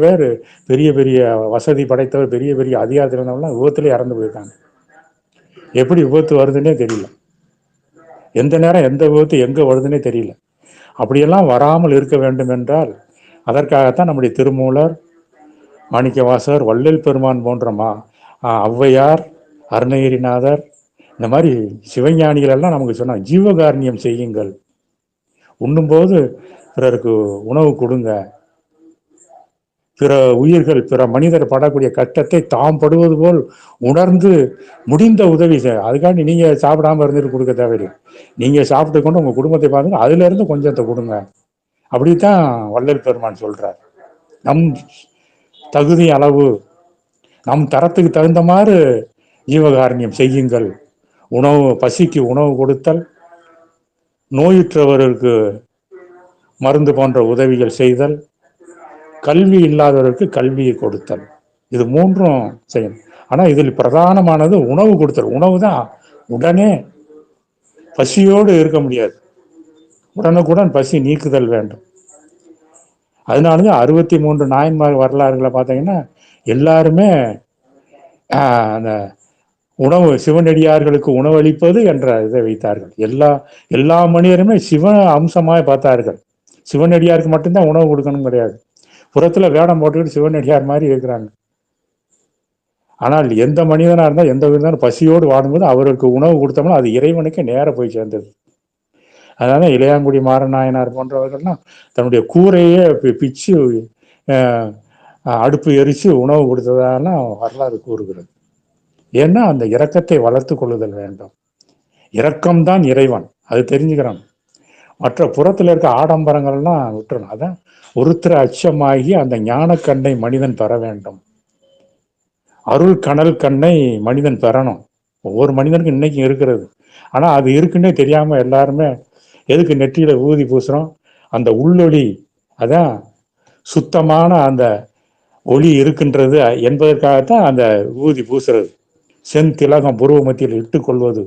பேர் பெரிய பெரிய வசதி படைத்தவர், பெரிய பெரிய அதிகாரத்தில் இருந்தவங்களாம் விபத்துல இறந்து போயிருக்காங்க. எப்படி விபத்து வருதுன்னே தெரியல, எந்த நேரம் எந்த விபத்து எங்க வருதுன்னே தெரியல. அப்படியெல்லாம் வராமல் இருக்க வேண்டும் என்றால் அதற்காகத்தான் நம்முடைய திருமூலர், மாணிக்கவாசகர், வள்ளல் பெருமான் போன்ற ஔவையார், அருணகிரிநாதர், இந்த மாதிரி சிவஞானிகள் எல்லாம் நமக்கு சொன்னாங்க, ஜீவகாருண்யம் செய்யுங்கள், உண்ணும்போது பிறருக்கு உணவு கொடுங்க, பிற உயிர்கள் பிற மனிதர் படக்கூடிய கஷ்டத்தை தாம் படுவது போல் உணர்ந்து முடிந்த உதவி செய்ய. அதுக்காண்டி நீங்க சாப்பிடாம இருந்துட்டு கொடுக்க தேவையில்லை, நீங்க சாப்பிட்டு கொண்டு உங்க குடும்பத்தை பார்த்து அதுல இருந்து கொஞ்சத்தை கொடுங்க. அப்படித்தான் வள்ளல் பெருமான் சொல்றார். நம் தகுதி அளவு, நம் தரத்துக்கு தகுந்த மாதிரி ஜீவகாருண்யம் செய்யுங்கள். பசிக்கு உணவு கொடுத்தல், நோயுற்றவர்களுக்கு மருந்து போன்ற உதவிகள் செய்தல், கல்வி இல்லாதவருக்கு கல்வியை கொடுத்தல், இது மூன்றும் செய்யணும். ஆனா இதில் பிரதானமானது உணவு கொடுத்தல். உணவு தான். உடனே பசியோடு இருக்க முடியாது, உடனுக்குடன் பசி நீக்குதல் வேண்டும். அதனாலதான் 63 நாயன்மார் வரலாறுகளை பார்த்தீங்கன்னா எல்லாருமே அந்த உணவு, சிவனடியார்களுக்கு உணவளிப்பது என்ற இதை வைத்தார்கள். எல்லா மனிதருமே சிவ அம்சமாக பார்த்தார்கள். சிவனடியாருக்கு மட்டும்தான் உணவு கொடுக்கணும் கிடையாது. புறத்துல வேடம் போட்டுக்கிட்டு சிவனடியார் மாதிரி இருக்கிறாங்க. ஆனால் எந்த மனிதனா இருந்தால் எந்த விதம் பசியோடு வாடும்போது அவருக்கு உணவு கொடுத்தோம்னா அது இறைவனுக்கு நேர போய் சேர்ந்தது. அதனால இளையாங்குடி மாறநாயனார் போன்றவர்கள்லாம் தன்னுடைய கூரையே பிச்சு அடுப்பு எரிச்சு உணவு கொடுத்ததாலாம் வரலாறு கூறுகிறது. ஏன்னா அந்த இரக்கத்தை வளர்த்து கொள்ளுதல் வேண்டும். இரக்கம்தான் இறைவன், அது தெரிஞ்சுக்கிறான். மற்ற புறத்துல இருக்க ஆடம்பரங்கள்லாம் விட்டுறணும். அதான் ஒருத்தர் அச்சமாகி அந்த ஞான கண்ணை மனிதன் பெற வேண்டும். அருள் கனல் கண்ணை மனிதன் பெறணும். ஒவ்வொரு மனிதனுக்கும் இன்னைக்கு இருக்கிறது. ஆனா அது இருக்குன்னே தெரியாம எல்லாருமே எதுக்கு நெற்றியில ஊதி பூசுறோம்? அந்த உள்ளொளி, அதான் சுத்தமான அந்த ஒளி இருக்கின்றது என்பதற்காகத்தான் அந்த ஊதி பூசுறது. செந்திலகம் புருவ மத்தியில் இட்டுக் கொள்வது,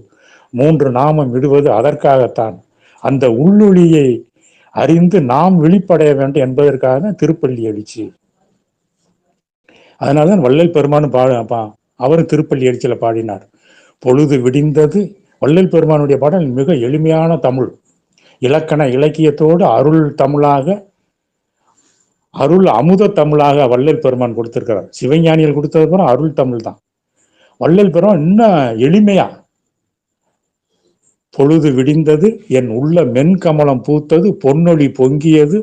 3 நாமம் விடுவது அதற்காகத்தான். அந்த உள்ளொளியை அறிந்து நாம் விழிப்படைய வேண்டும் என்பதற்காக தான் திருப்பள்ளி எழுச்சி. அதனால்தான் வள்ளல் பெருமானும் அவரும் திருப்பள்ளி எழுச்சியில பாடினார். பொழுது விடிந்தது. வள்ளல் பெருமானுடைய பாடல் மிக எளிமையான தமிழ், இலக்கண இலக்கியத்தோடு அருள் தமிழாக, அருள் அமுத தமிழாக வள்ளல் பெருமான் கொடுத்திருக்கிறார். சிவஞானிகள் கொடுத்தது பிறகு அருள் தமிழ் தான். வள்ளல் பெருமான் இன்னும் எளிமையா, பொழுது விடிந்தது, என் உள்ள மென்கமலம் பூத்தது, பொன்னொழி பொங்கியது,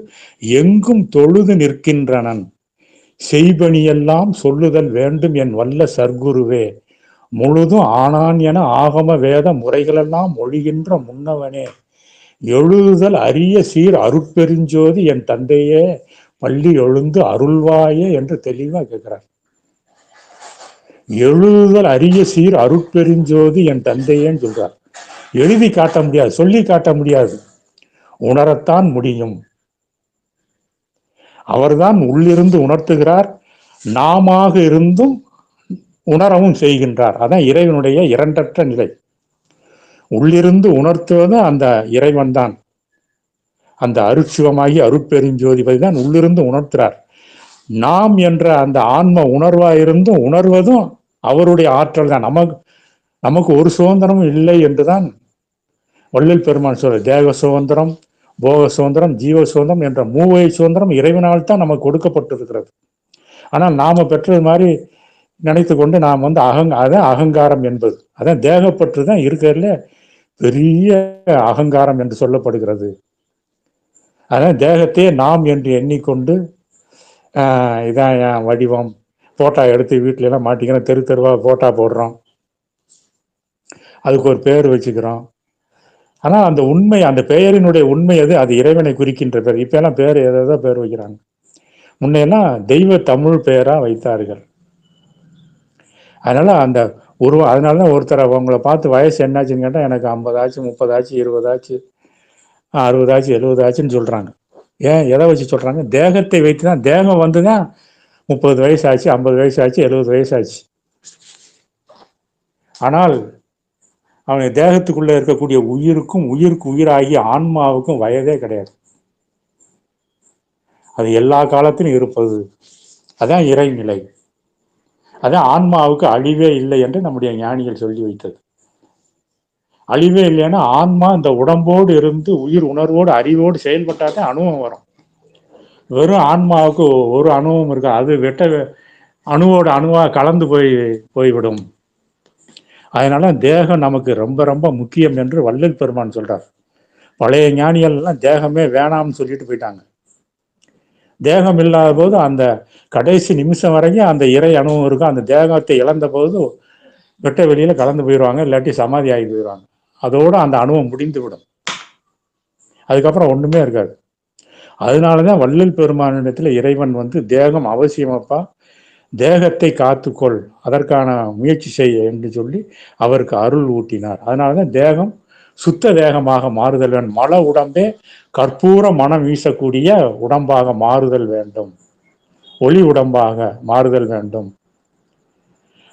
எங்கும் தொழுது நிற்கின்றனன், செய்பணியெல்லாம் சொல்லுதல் வேண்டும் என் வல்ல சர்க்குருவே, முழுதும் ஆனான் என ஆகம வேத முறைகளெல்லாம் மொழிகின்ற முன்னவனே, எழுதுதல் அரிய சீர் அருட்பெருஞ்சோதி என் தந்தையே, பள்ளி எழுந்து அருள்வாயே என்று தெளிவா கேட்கிறார். எழுதுதல் அரிய சீர் அருட்பெருஞ்சோதி என் தந்தையேன்னு சொல்றார். எழுதி காட்ட முடியாது, சொல்லி காட்ட முடியாது, உணரத்தான் முடியும். அவர்தான் உள்ளிருந்து உணர்த்துகிறார், நாம இருந்தும் உணரவும் செய்கின்றார். அதான் இறைவனுடைய இரண்டற்ற நிலை. உள்ளிருந்து உணர்த்துவது அந்த இறைவன் தான். அந்த அருட்சிவமாகி அருட்பெருஞ்சோதி தான் உள்ளிருந்து உணர்த்துறார். நாம் என்ற அந்த ஆன்ம உணர்வாயிருந்தும் உணர்வதும் அவருடைய ஆற்றல் தான். நமக்கு ஒரு சுதந்திரமும் இல்லை என்றுதான் வள்ளல் பெருமான் சொல்ற. தேக சுதந்திரம், போக சுதந்திரம், ஜீவ சுதந்திரம் என்ற மூவகை சுதந்திரம் இறைவனால் தான் நமக்கு கொடுக்கப்பட்டிருக்கிறது. ஆனால் நாம பெற்றது மாதிரி நினைத்து கொண்டு நாம் வந்து அதான் அகங்காரம் என்பது. அதான் தேகப்பற்று தான் இருக்கிறதுல பெரிய அகங்காரம் என்று சொல்லப்படுகிறது. அதான் தேகத்தையே நாம் என்று எண்ணிக்கொண்டு இதான் என் வடிவம், போட்டோ எடுத்து வீட்டில எல்லாம் மாட்டிக்கிறோம், தெரு தெருவா போட்டோ போடுறோம், அதுக்கு ஒரு பேர் வச்சுக்கிறோம். ஆனால் அந்த உண்மை, அந்த பெயரினுடைய உண்மை அது இறைவனை குறிக்கின்ற பேர். இப்ப எல்லாம் பேர் ஏதோ பேர் வைக்கிறாங்க. முன்னையெல்லாம் தெய்வ தமிழ் பெயரா வைத்தார்கள். அதனால அந்த உருவம், அதனால தான் ஒருத்தர் அவங்கள பார்த்து வயசு என்னாச்சுன்னு கேட்டால் எனக்கு 50 ஆச்சு, 30 ஆச்சு, 20 ஆச்சு, 60 ஆச்சு, 70 ஆச்சுன்னு சொல்றாங்க. ஏன், எதை வச்சு சொல்றாங்க? தேகத்தை வைத்து தான். தேகம் வந்து தான் 30 வயசு ஆச்சு, 50 வயசு ஆச்சு, 70 வயசு ஆச்சு. ஆனால் அவனுடைய தேகத்துக்குள்ள இருக்கக்கூடிய உயிருக்கும், உயிருக்கு உயிராகிய ஆன்மாவுக்கும் வயதே கிடையாது. அது எல்லா காலத்திலும் இருப்பது. அதான் இறைநிலை. அதான் ஆன்மாவுக்கு அழிவே இல்லை என்று நம்முடைய ஞானிகள் சொல்லி வைத்தது. அழிவே இல்லைன்னா ஆன்மா இந்த உடம்போடு இருந்து உயிர் உணர்வோடு அறிவோடு செயல்பட்டாதான் அணுவம் வரும். வெறும் ஆன்மாவுக்கு ஒரு அணுவும் இருக்கா, அது வெட்ட அணுவோட அணுவா கலந்து போய்விடும். அதனால தேகம் நமக்கு ரொம்ப ரொம்ப முக்கியம் என்று வள்ளல் பெருமான் சொல்றார். பழைய ஞானிகள் எல்லாம் தேகமே வேணாம்னு சொல்லிட்டு போயிட்டாங்க. தேகம் இல்லாத போது அந்த கடைசி நிமிஷம் வரைக்கும் அந்த இறை அணுவும் இருக்கும். அந்த தேகத்தை இழந்த போது வெட்ட வெளியில கலந்து போயிடுவாங்க, இல்லாட்டி சமாதி ஆகி போயிடுவாங்க. அதோட அந்த அணுவம் முடிந்து விடும். அதுக்கப்புறம் ஒண்ணுமே இருக்காது. அதனாலதான் வள்ளல் பெருமானிடத்துல இறைவன் வந்து தேகம் அவசியமப்பா, தேகத்தை காத்துக்கொள், அதற்கான முயற்சி செய்ய என்று சொல்லி அவருக்கு அருள் ஊட்டினார். அதனாலதான் தேகம் சுத்த தேகமாக மாறுதல் வேண்டும். மல உடம்பே கற்பூர மனம் வீசக்கூடிய உடம்பாக மாறுதல் வேண்டும், ஒளி உடம்பாக மாறுதல் வேண்டும்.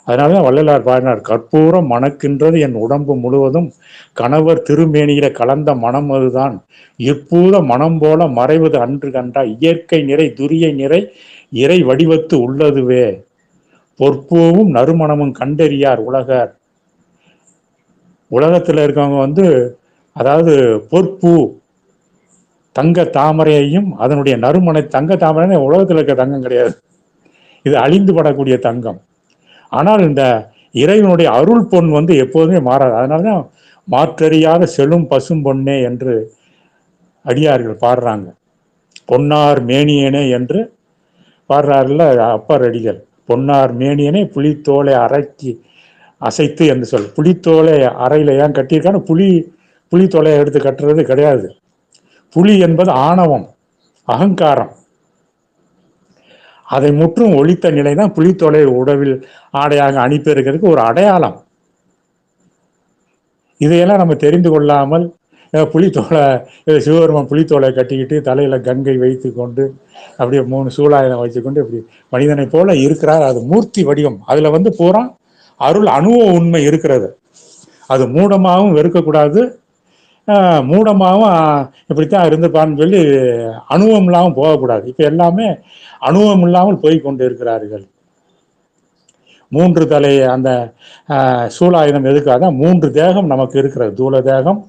அதனாலதான் வள்ளலார் பாடினார், கற்பூரம் மணக்கின்றது என் உடம்பு முழுவதும், கணவர் திருமேனியில கலந்த மனம் அதுதான், இப்பூத மனம் போல மறைவது அன்று கண்டா, இயற்கை நிறை துரிய நிறை இறை வடிவத்து உள்ளதுவே, பொற்பூவும் நறுமணமும் கண்டறியார் உலகர். உலகத்துல இருக்கவங்க வந்து, அதாவது பொற்பூ தங்க தாமரையையும் அதனுடைய நறுமண, தங்க தாமரை உலகத்தில் இருக்க தங்கம் கிடையாது, இது அழிந்து படக்கூடிய தங்கம். ஆனால் இந்த இறைவனுடைய அருள் பொன் வந்து எப்போதுமே மாறாது. அதனாலதான் மாற்றறியாத செழும் பசும் பொன்னே என்று அடியார்கள் பாடுறாங்க. பொன்னார் மேனியனே என்று பாடுறாருல அப்பர் அடிகள். பொன்னார் மேனியனே புலித்தோலை அரைக்கி அசைத்து என்று சொல். புலித்தோலை அறையில ஏன் கட்டியிருக்கான்னு, புலித்தோலையை எடுத்து கட்டுறது கிடையாது. புலி என்பது ஆணவம், அகங்காரம். அதை முற்றும் ஒழித்த நிலைதான் புலித்தோலை உடவில் ஆடையாக அனுப்பியிருக்கிறதுக்கு ஒரு அடையாளம். இதையெல்லாம் நம்ம தெரிந்து கொள்ளாமல் புலித்தோலை, சிவபெருமான் புலித்தோலை கட்டிக்கிட்டு தலையில கங்கை வைத்து கொண்டு அப்படியே 3 சூலாயுதம் வச்சுக்கொண்டு இப்படி மனிதனை போல இருக்கிறார். அது மூர்த்தி வடிவம். அதுல வந்து பூரா அருள் அணுவ உண்மை இருக்கிறது. அது மூடமாகவும் வெறுக்கக்கூடாது, மூடமாகவும் இப்படித்தான் இருந்துப்பான்னு சொல்லி அணுவம் இல்லாமல் போகக்கூடாது. இப்ப எல்லாமே அணுவம் இல்லாமல் போய் கொண்டு இருக்கிறார்கள். 3 தலை அந்த சூலாயுதம் எதுக்காக? 3 தேகம் நமக்கு இருக்கிறது. தூல தேகம்,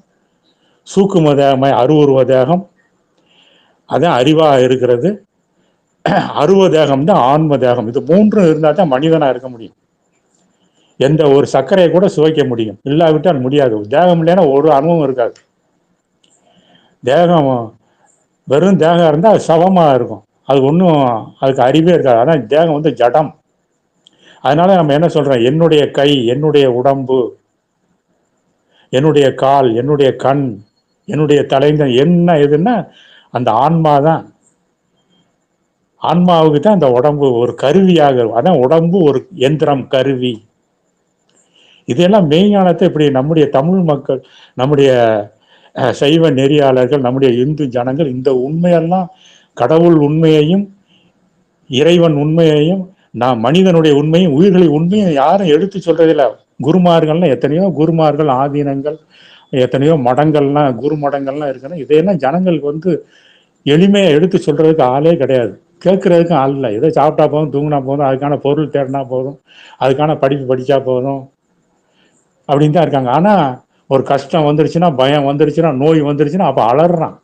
சூக்கும தேகமாய் அருவுருவ தேகம், அதான் அறிவா இருக்கிறது. அருவ தேகம் தான் ஆன்ம தேகம். இது 3 இருந்தால் தான் மனிதனா இருக்க முடியும். எந்த ஒரு சர்க்கரையை கூட சுவைக்க முடியும், இல்லாவிட்டால் முடியாது. தேகம் இல்லைன்னா ஒரு அணுவும் இருக்காது. தேகம் வெறும் தேகம் இருந்தால் அது சவமாக இருக்கும், அது ஒன்றும் அதுக்கு அறிவே இருக்காது. அதான் தேகம் வந்து ஜடம். அதனால நம்ம என்ன சொல்றோம், என்னுடைய கை, என்னுடைய உடம்பு, என்னுடைய கால், என்னுடைய கண், என்னுடைய தலைந்தான் என்ன எதுன்னா அந்த ஆன்மா தான். ஆன்மாவுக்கு தான் அந்த உடம்பு ஒரு கருவியாக. அதான் உடம்பு ஒரு எந்திரம், கருவி. இதெல்லாம் மெய்ஞானத்தை இப்படி நம்முடைய தமிழ் மக்கள், நம்முடைய சைவ நெறியாளர்கள், நம்முடைய இந்து ஜனங்கள் இந்த உண்மையெல்லாம், கடவுள் உண்மையையும் இறைவன் உண்மையையும் நான் மனிதனுடைய உண்மையும் உயிர்களின் உண்மையும் யாரும் எடுத்து சொல்றதில்லை. குருமார்கள்லாம் எத்தனையோ குருமார்கள், ஆதீனங்கள், எத்தனையோ மடங்கள்லாம், குரு மடங்கள்லாம் இருக்குன்னா இதையெல்லாம் ஜனங்களுக்கு வந்து எளிமையாக எடுத்து சொல்றதுக்கு ஆளே கிடையாது, கேட்கறதுக்கும் ஆள் இல்லை. ஏதோ சாப்பிட்டா போதும், தூங்கினா போதும், அதுக்கான பொருள் தேடினா போதும், அதுக்கான படிப்பு படித்தா போதும் அப்படின்னு தான் இருக்காங்க. ஆனால் ஒரு கஷ்டம் வந்துருச்சுன்னா, பயம் வந்துருச்சுன்னா, நோய் வந்துருச்சுன்னா அப்போ அலறான்.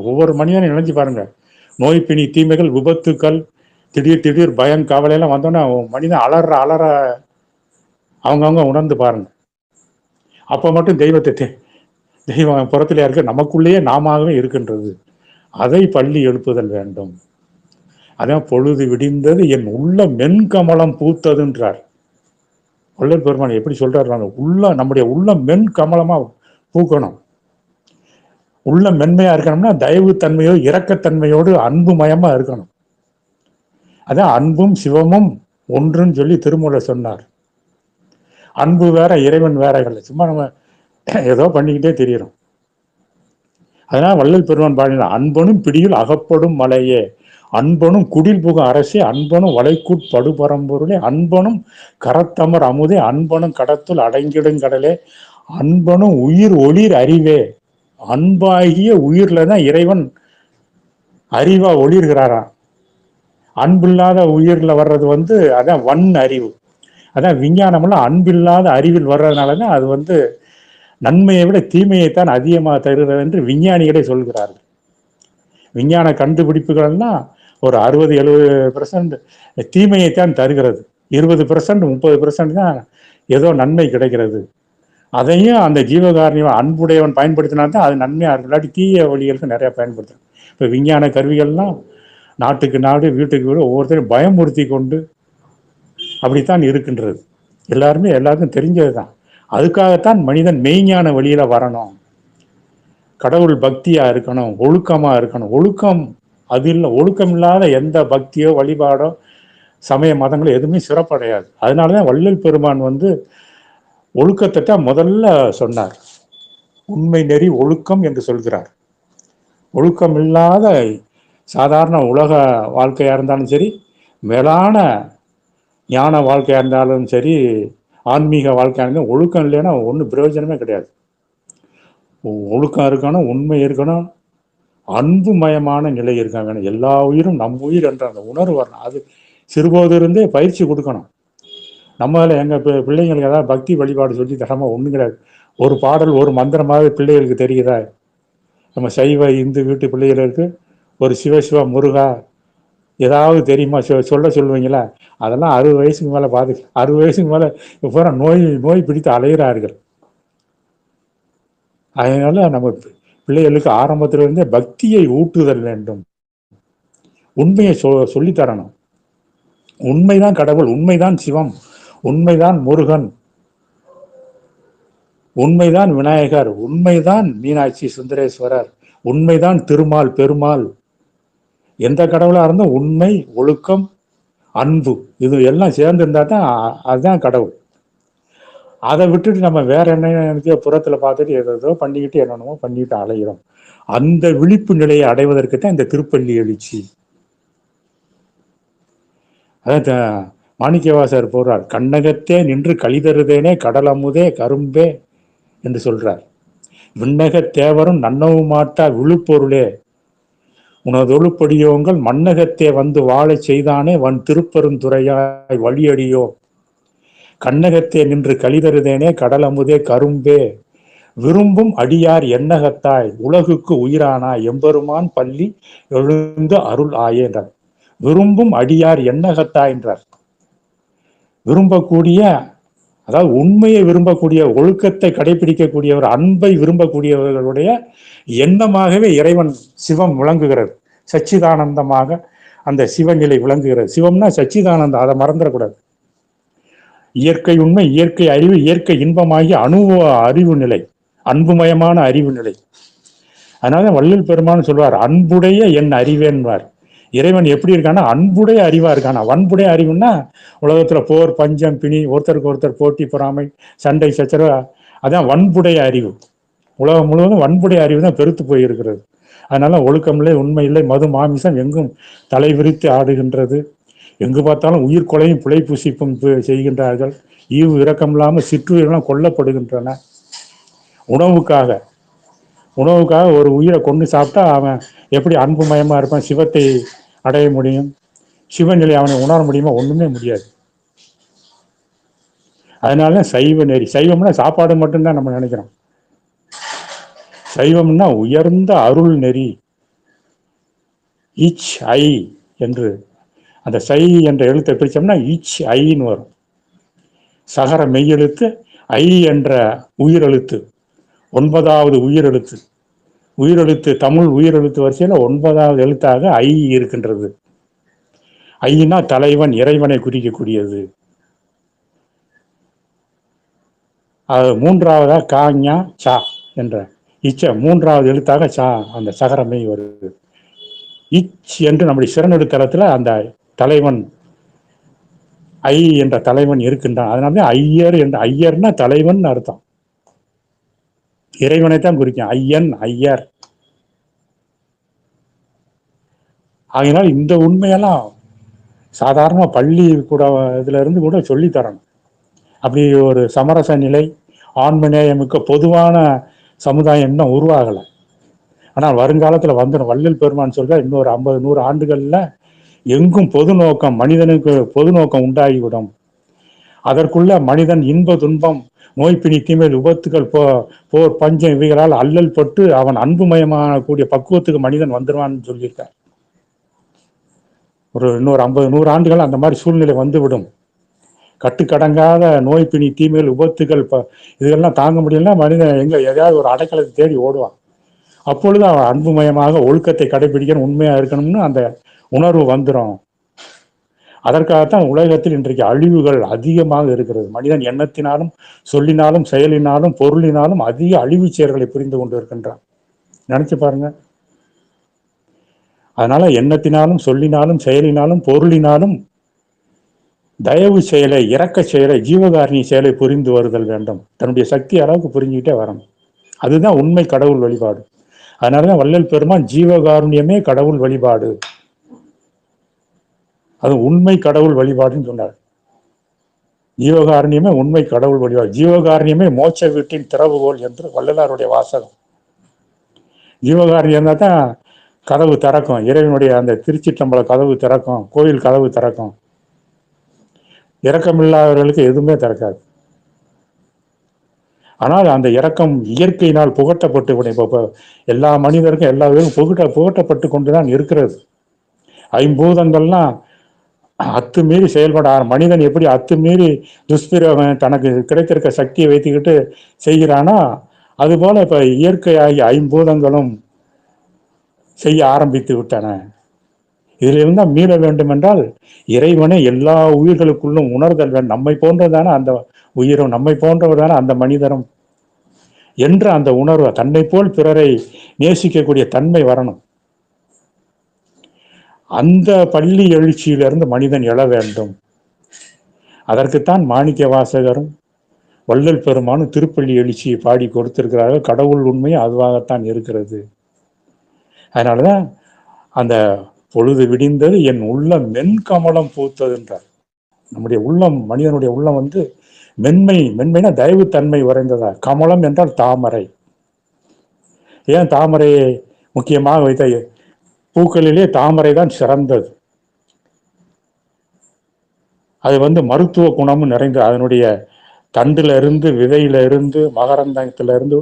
ஒவ்வொரு மனிதனும் நினைச்சு பாருங்க, நோய் பிணி தீமைகள் விபத்துக்கள் திடீர் பயம் கவலையெல்லாம் வந்தோன்னா மனிதன் அலற அவங்கவுங்க உணர்ந்து பாருங்க. அப்போ மட்டும் தெய்வம் புறத்திலே இருக்க, நமக்குள்ளேயே நாமவே இருக்கின்றது. அதை பள்ளி எழுப்புதல் வேண்டும். அதான் பொழுது விடிந்தது என் உள்ள மென்கமலம் பூத்ததுன்றார் வள்ளல் பெருமான். எப்படி சொல்றாரு, உள்ள நம்முடைய உள்ள மென் கமலமா பூக்கணும். உள்ள மென்மையா இருக்கணும்னா தயவு தன்மையோ இரக்கத்தன்மையோடு அன்பு மயமா இருக்கணும். அதான் அன்பும் சிவமும் ஒன்றுன்னு சொல்லி திருமூலர் சொன்னார். அன்பு வேற இறைவன் வேற இல்லை, சும்மா நம்ம ஏதோ பண்ணிக்கிட்டே தெரியிறோம். அதனால வள்ளல் பெருமான் பாடின அன்பனும் பிடியில் அகப்படும் மலையே, அன்பனும் குடில் புக அரசே, அன்பனும் வளைக்குட் படுபரம்பொருளே, அன்பனும் கரத்தமர் அமுதே, அன்பனும் கடத்துள் அடங்கிடும் கடலே, அன்பனும் உயிர் ஒளிர் அறிவே. அன்பாகிய உயிர்ல தான் இறைவன் அறிவா ஒளிர்கிறாராம். அன்பில்லாத உயிர்ல வர்றது அதான் வன் அறிவு. அதான் விஞ்ஞானம்லாம் அன்பில்லாத அறிவில் வர்றதுனாலதான் அது நன்மையை விட தீமையைத்தான் அதிகமாக தருகிறது என்று விஞ்ஞானிகளே சொல்கிறார்கள். விஞ்ஞான கண்டுபிடிப்புகள்லாம் ஒரு 60-70% தீமையைத்தான் தருகிறது. 20% 30% தான் ஏதோ நன்மை கிடைக்கிறது. அதையும் அந்த ஜீவகாரணியம் அன்புடையவன் பயன்படுத்தினால்தான் அது நன்மையாக இருக்கும். இல்லாட்டி தீய வழிகளுக்கு நிறையா பயன்படுத்தும். இப்போ விஞ்ஞான கருவிகள்லாம் நாட்டுக்கு நாடு வீட்டுக்கு வீடு ஒவ்வொருத்தரும் பயமுறுத்தி கொண்டு அப்படித்தான் இருக்கின்றது. எல்லாருக்கும் தெரிஞ்சது தான். அதுக்காகத்தான் மனிதன் மெய்ஞான வழியில வரணும், கடவுள் பக்தியா இருக்கணும், ஒழுக்கமா இருக்கணும். ஒழுக்கம் அது இல்லை. ஒழுக்கம் இல்லாத எந்த பக்தியோ வழிபாடோ சமய மதங்களோ எதுவுமே சிறப்படையாது. அதனாலதான் வள்ளல் பெருமான் ஒழுக்கத்தை முதல்ல சொன்னார். உண்மை நெறி ஒழுக்கம் என்று சொல்கிறார். ஒழுக்கம் இல்லாத சாதாரண உலக வாழ்க்கையா இருந்தாலும் சரி, மேலான ஞான வாழ்க்கையா இருந்தாலும் சரி, ஆன்மீக வாழ்க்கையா இருந்தாலும் ஒழுக்கம் இல்லைன்னா ஒன்றும் பிரயோஜனமே கிடையாது. ஒழுக்கம் இருக்கணும், உண்மை இருக்கணும், அன்பு மயமான நிலை இருக்க வேணும். எல்லா உயிரும் நம் உயிர் என்ற அந்த உணர்வு வரணும். அது சிறுபோது இருந்தே பயிற்சி கொடுக்கணும். நம்மளால எங்கள் பிள்ளைங்களுக்கு ஏதாவது பக்தி வழிபாடு சொல்லி தரமா ஒன்றும் கிடையாது. ஒரு பாடல் ஒரு மந்திரமாகவே பிள்ளைகளுக்கு தெரியுதா? நம்ம சைவ இந்து வீட்டு பிள்ளைகளுக்கு ஒரு சிவ முருகா ஏதாவது தெரியுமா சொல்லுவீங்களா? அதெல்லாம் 60 வயசுக்கு மேலே 60 வயசுக்கு மேலே இப்போ நோய் பிடித்து அலைகிறார்கள். அதனால நம்ம பிள்ளைகளுக்கு ஆரம்பத்திலிருந்தே பக்தியை ஊட்டுதல் வேண்டும். உண்மையை சொல்லித்தரணும். உண்மைதான் கடவுள், உண்மைதான் சிவம், உண்மைதான் முருகன், உண்மைதான் விநாயகர், உண்மைதான் மீனாட்சி சுந்தரேஸ்வரர், உண்மைதான் திருமால் பெருமாள். எந்த கடவுளா இருந்தும் உண்மை, ஒழுக்கம், அன்பு இது எல்லாம் சேர்ந்து இருந்தா தான் அதுதான் கடவுள். அதை விட்டுட்டு நம்ம வேற என்ன புறத்துல பார்த்துட்டு ஏதோ பண்ணிக்கிட்டு என்னென்னமோ பண்ணிட்டு அலைகிறோம். அந்த விழிப்பு நிலையை அடைவதற்கு தான் இந்த திருப்பள்ளி எழுச்சி. அதான் மாணிக்கவாசகர் போறார், கண்ணகத்தே நின்று கழிதருதேனே கடல் அமுதே கரும்பே என்று சொல்றார். விண்ணக தேவரும் நன்னவும் மாட்டா விழுப்பொருளே உனதொழுப்படியோங்கள் மண்ணகத்தே வாழச் செய்தானே வன் திருப்பெருந்துறையாய் வழியடியோ. கண்ணகத்தே நின்று கழிதருதேனே கடல் அமுதே கரும்பே விரும்பும் அடியார் எண்ணகத்தாய் உலகுக்கு உயிரானாய் எம்பெருமான் பள்ளி எழுந்து அருள் ஆயே என்றார். விரும்பும் அடியார் எண்ணகத்தாய் என்றார். விரும்பக்கூடிய, அதாவது உண்மையை விரும்பக்கூடிய, ஒழுக்கத்தை கடைபிடிக்கக்கூடியவர், அன்பை விரும்பக்கூடியவர்களுடைய எண்ணமாகவே இறைவன் சிவம் விளங்குகிறது. சச்சிதானந்தமாக அந்த சிவநிலை விளங்குகிறது. சிவம்னா சச்சிதானந்தம், அதை மறந்துடக்கூடாது. இயற்கை உண்மை, இயற்கை அறிவு, இயற்கை இன்பமாகிய அனுபவ அறிவு நிலை, அன்புமயமான அறிவு நிலை. அதனால வள்ளல் பெருமான் சொல்வார், அன்புடைய என் அறிவேன்வார். இறைவன் எப்படி இருக்கான்னா அன்புடைய அறிவா இருக்கானா. வன்புடைய அறிவுன்னா உலகத்துல போர், பஞ்சம், பிணி, ஒருத்தருக்கு ஒருத்தர் போட்டி, பொறாமை, சண்டை, சச்சரவு, அதான் வன்புடைய அறிவு. உலகம் முழுவதும் வன்புடைய அறிவு தான் பெருத்து போயிருக்கிறது. அதனால ஒழுக்கமில்லை, உண்மை இல்லை, மது மாமிசம் எங்கும் தலை விரித்து ஆடுகின்றது. எங்கு பார்த்தாலும் உயிர் கொலையும் பிழை புசிப்பும் செய்கின்றார்கள். ஈவு இரக்கம் இல்லாமல் சிற்றுயிரெல்லாம் கொல்லப்படுகின்றன. உணவுக்காக ஒரு உயிரை கொண்டு சாப்பிட்டா அவன் எப்படி அன்பு மயமா இருப்பான், சிவத்தை அடைய முடியும், சிவநிலை அவனை உணர முடியுமா? ஒண்ணுமே முடியாது. அதனால சைவ நெறி, சைவம்னா சாப்பாடு மட்டும்தான் நம்ம நினைக்கிறோம். சைவம்னா உயர்ந்த அருள் நெறி, இச் ஐ என்று. அந்த சை என்ற எழுத்தை பிரிச்சோம்னா இச் ஐன்னு வரும். சகர மெய்யெழுத்து, ஐ என்ற உயிரெழுத்து, 9வது உயிரெழுத்து. உயிரெழுத்து தமிழ் உயிரெழுத்து வரிசையில் 9வது எழுத்தாக ஐ இருக்கின்றது. ஐனா தலைவன், இறைவனை குறிக்கக்கூடியது. அது 3வதாக காஞா சா என்ற இச்ச 3வது எழுத்தாக சா அந்த சகரமை வருது. இச் என்று நம்முடைய சிறநெடுத்தளத்தில் அந்த தலைவன் ஐ என்ற தலைவன் இருக்கின்றான். அதனால ஐயர் என்ற, ஐயர்னா தலைவன் அர்த்தம், இறைவனைத்தான் குறிக்கும். ஐயன், ஐயர். ஆகினால் இந்த உண்மையெல்லாம் சாதாரண பள்ளி கூட இதுல இருந்து கூட சொல்லி தரணும். அப்படி ஒரு சமரச நிலை, ஆண்மநேயமிக்க பொதுவான சமுதாயம் இன்னும் உருவாகலை. ஆனால் வருங்காலத்தில் வந்துடும். வள்ளல் பெருமான் சொல்ற இன்னொரு 50-100 ஆண்டுகள்ல எங்கும் பொது நோக்கம், மனிதனுக்கு பொது நோக்கம் உண்டாகிவிடும். அதற்குள்ள மனிதன் இன்ப துன்பம், நோய்பிணி, தீமை, விபத்துகள், போர், பஞ்சம் இவைகளால் அல்லல் பட்டு அவன் அன்புமயமான கூடிய பக்குவத்துக்கு மனிதன் வந்துடுவான்னு சொல்லியிருக்கார். இன்னொரு 50-100 ஆண்டுகள் அந்த மாதிரி சூழ்நிலை வந்துவிடும். கட்டுக்கடங்காத நோய்பிணி, தீமைகள், விபத்துகள், இதெல்லாம் தாங்க முடியலன்னா மனிதன் எங்க எதையாவது ஒரு அடைக்கலத்தை தேடி ஓடுவான். அப்பொழுது அவன் அன்புமயமாக ஒழுக்கத்தை கடைபிடிக்கணும், உண்மையா இருக்கணும்னு அந்த உணர்வு வந்துடும். அதற்காகத்தான் உலகத்தில் இன்றைக்கு அழிவுகள் அதிகமாக இருக்கிறது. மனிதன் எண்ணத்தினாலும், சொல்லினாலும், செயலினாலும், பொருளினாலும் அதிக அழிவு செயல்களை புரிந்து கொண்டு இருக்கின்றான். நினைச்சு பாருங்க. அதனால எண்ணத்தினாலும், சொல்லினாலும், செயலினாலும், பொருளினாலும் தயவு செயலை, இரக்க செயலை, ஜீவகாருண்ய செயலை புரிந்து வருதல் வேண்டும். தன்னுடைய சக்தி அளவுக்கு புரிஞ்சுக்கிட்டே வரணும். அதுதான் உண்மை கடவுள் வழிபாடு. அதனாலதான் வள்ளல் பெருமான் ஜீவகாருண்யமே கடவுள் வழிபாடு, அது உண்மை கடவுள் வழிபாடுன்னு சொன்னார். ஜீவகாருண்யமே உண்மை கடவுள் வழிபாடு, ஜீவகாருண்யமே மோட்ச வீட்டின் திறவுகோல் என்று வள்ளலாருடைய வாசகம். ஜீவகாருண்யம் தான் கதவு திறக்கும், இறைவனுடைய அந்த திருச்சிற்றம்பல கதவு திறக்கும், கோயில் கதவு திறக்கும். இரக்கமில்லாதவர்களுக்கு எதுவுமே திறக்காது. ஆனால் அந்த இரக்கம் இயற்கையினால் புகட்டப்பட்டு எல்லா மனிதருக்கும் எல்லா பேரும் புகட்டப்பட்டு கொண்டுதான் இருக்கிறது. ஐம்பூதங்கள்லாம் அத்துமீறி செயல்பட, மனிதன் எப்படி அத்துமீறி துஷ்பிரவன் தனக்கு கிடைத்திருக்க சக்தியை வைத்துக்கிட்டு செய்கிறானோ அதுபோல இப்ப இயற்கையாகி ஐம்பூதங்களும் செய்ய ஆரம்பித்து விட்டன. இதிலிருந்து மீள வேண்டும் என்றால் இறைவனை எல்லா உயிர்களுக்குள்ளும் உணர்தல் வேண்டும். நம்மை போன்றதான அந்த உயிரும், நம்மை போன்றவர்தான அந்த மனிதரும் என்ற அந்த உணர்வு, தன்னை போல் பிறரை நேசிக்கக்கூடிய தன்மை வரணும். அந்த பள்ளி எழுச்சியிலிருந்து மனிதன் எழ வேண்டும். அதற்குத்தான் மாணிக்க வாசகரும் வள்ளல் பெருமானும் திருப்பள்ளி எழுச்சியை பாடி கொடுத்திருக்கிறார்கள். கடவுள் உண்மை அதுவாகத்தான் இருக்கிறது. அதனாலதான் அந்த பொழுது விடிந்தது என் உள்ளம் மென்கமலம் பூத்தது என்றார். நம்முடைய உள்ளம், மனிதனுடைய உள்ளம் மென்மைனா தயவு தன்மை உறைந்ததா. கமலம் என்றால் தாமரை. ஏன் தாமரையை முக்கியமாக வைத்த பூக்களிலே தாமரை தான் சிறந்தது. அது மருத்துவ குணமும் நிறைந்த, அதனுடைய தண்டுல இருந்து, விதையில இருந்து, மகரந்தத்துல இருந்து,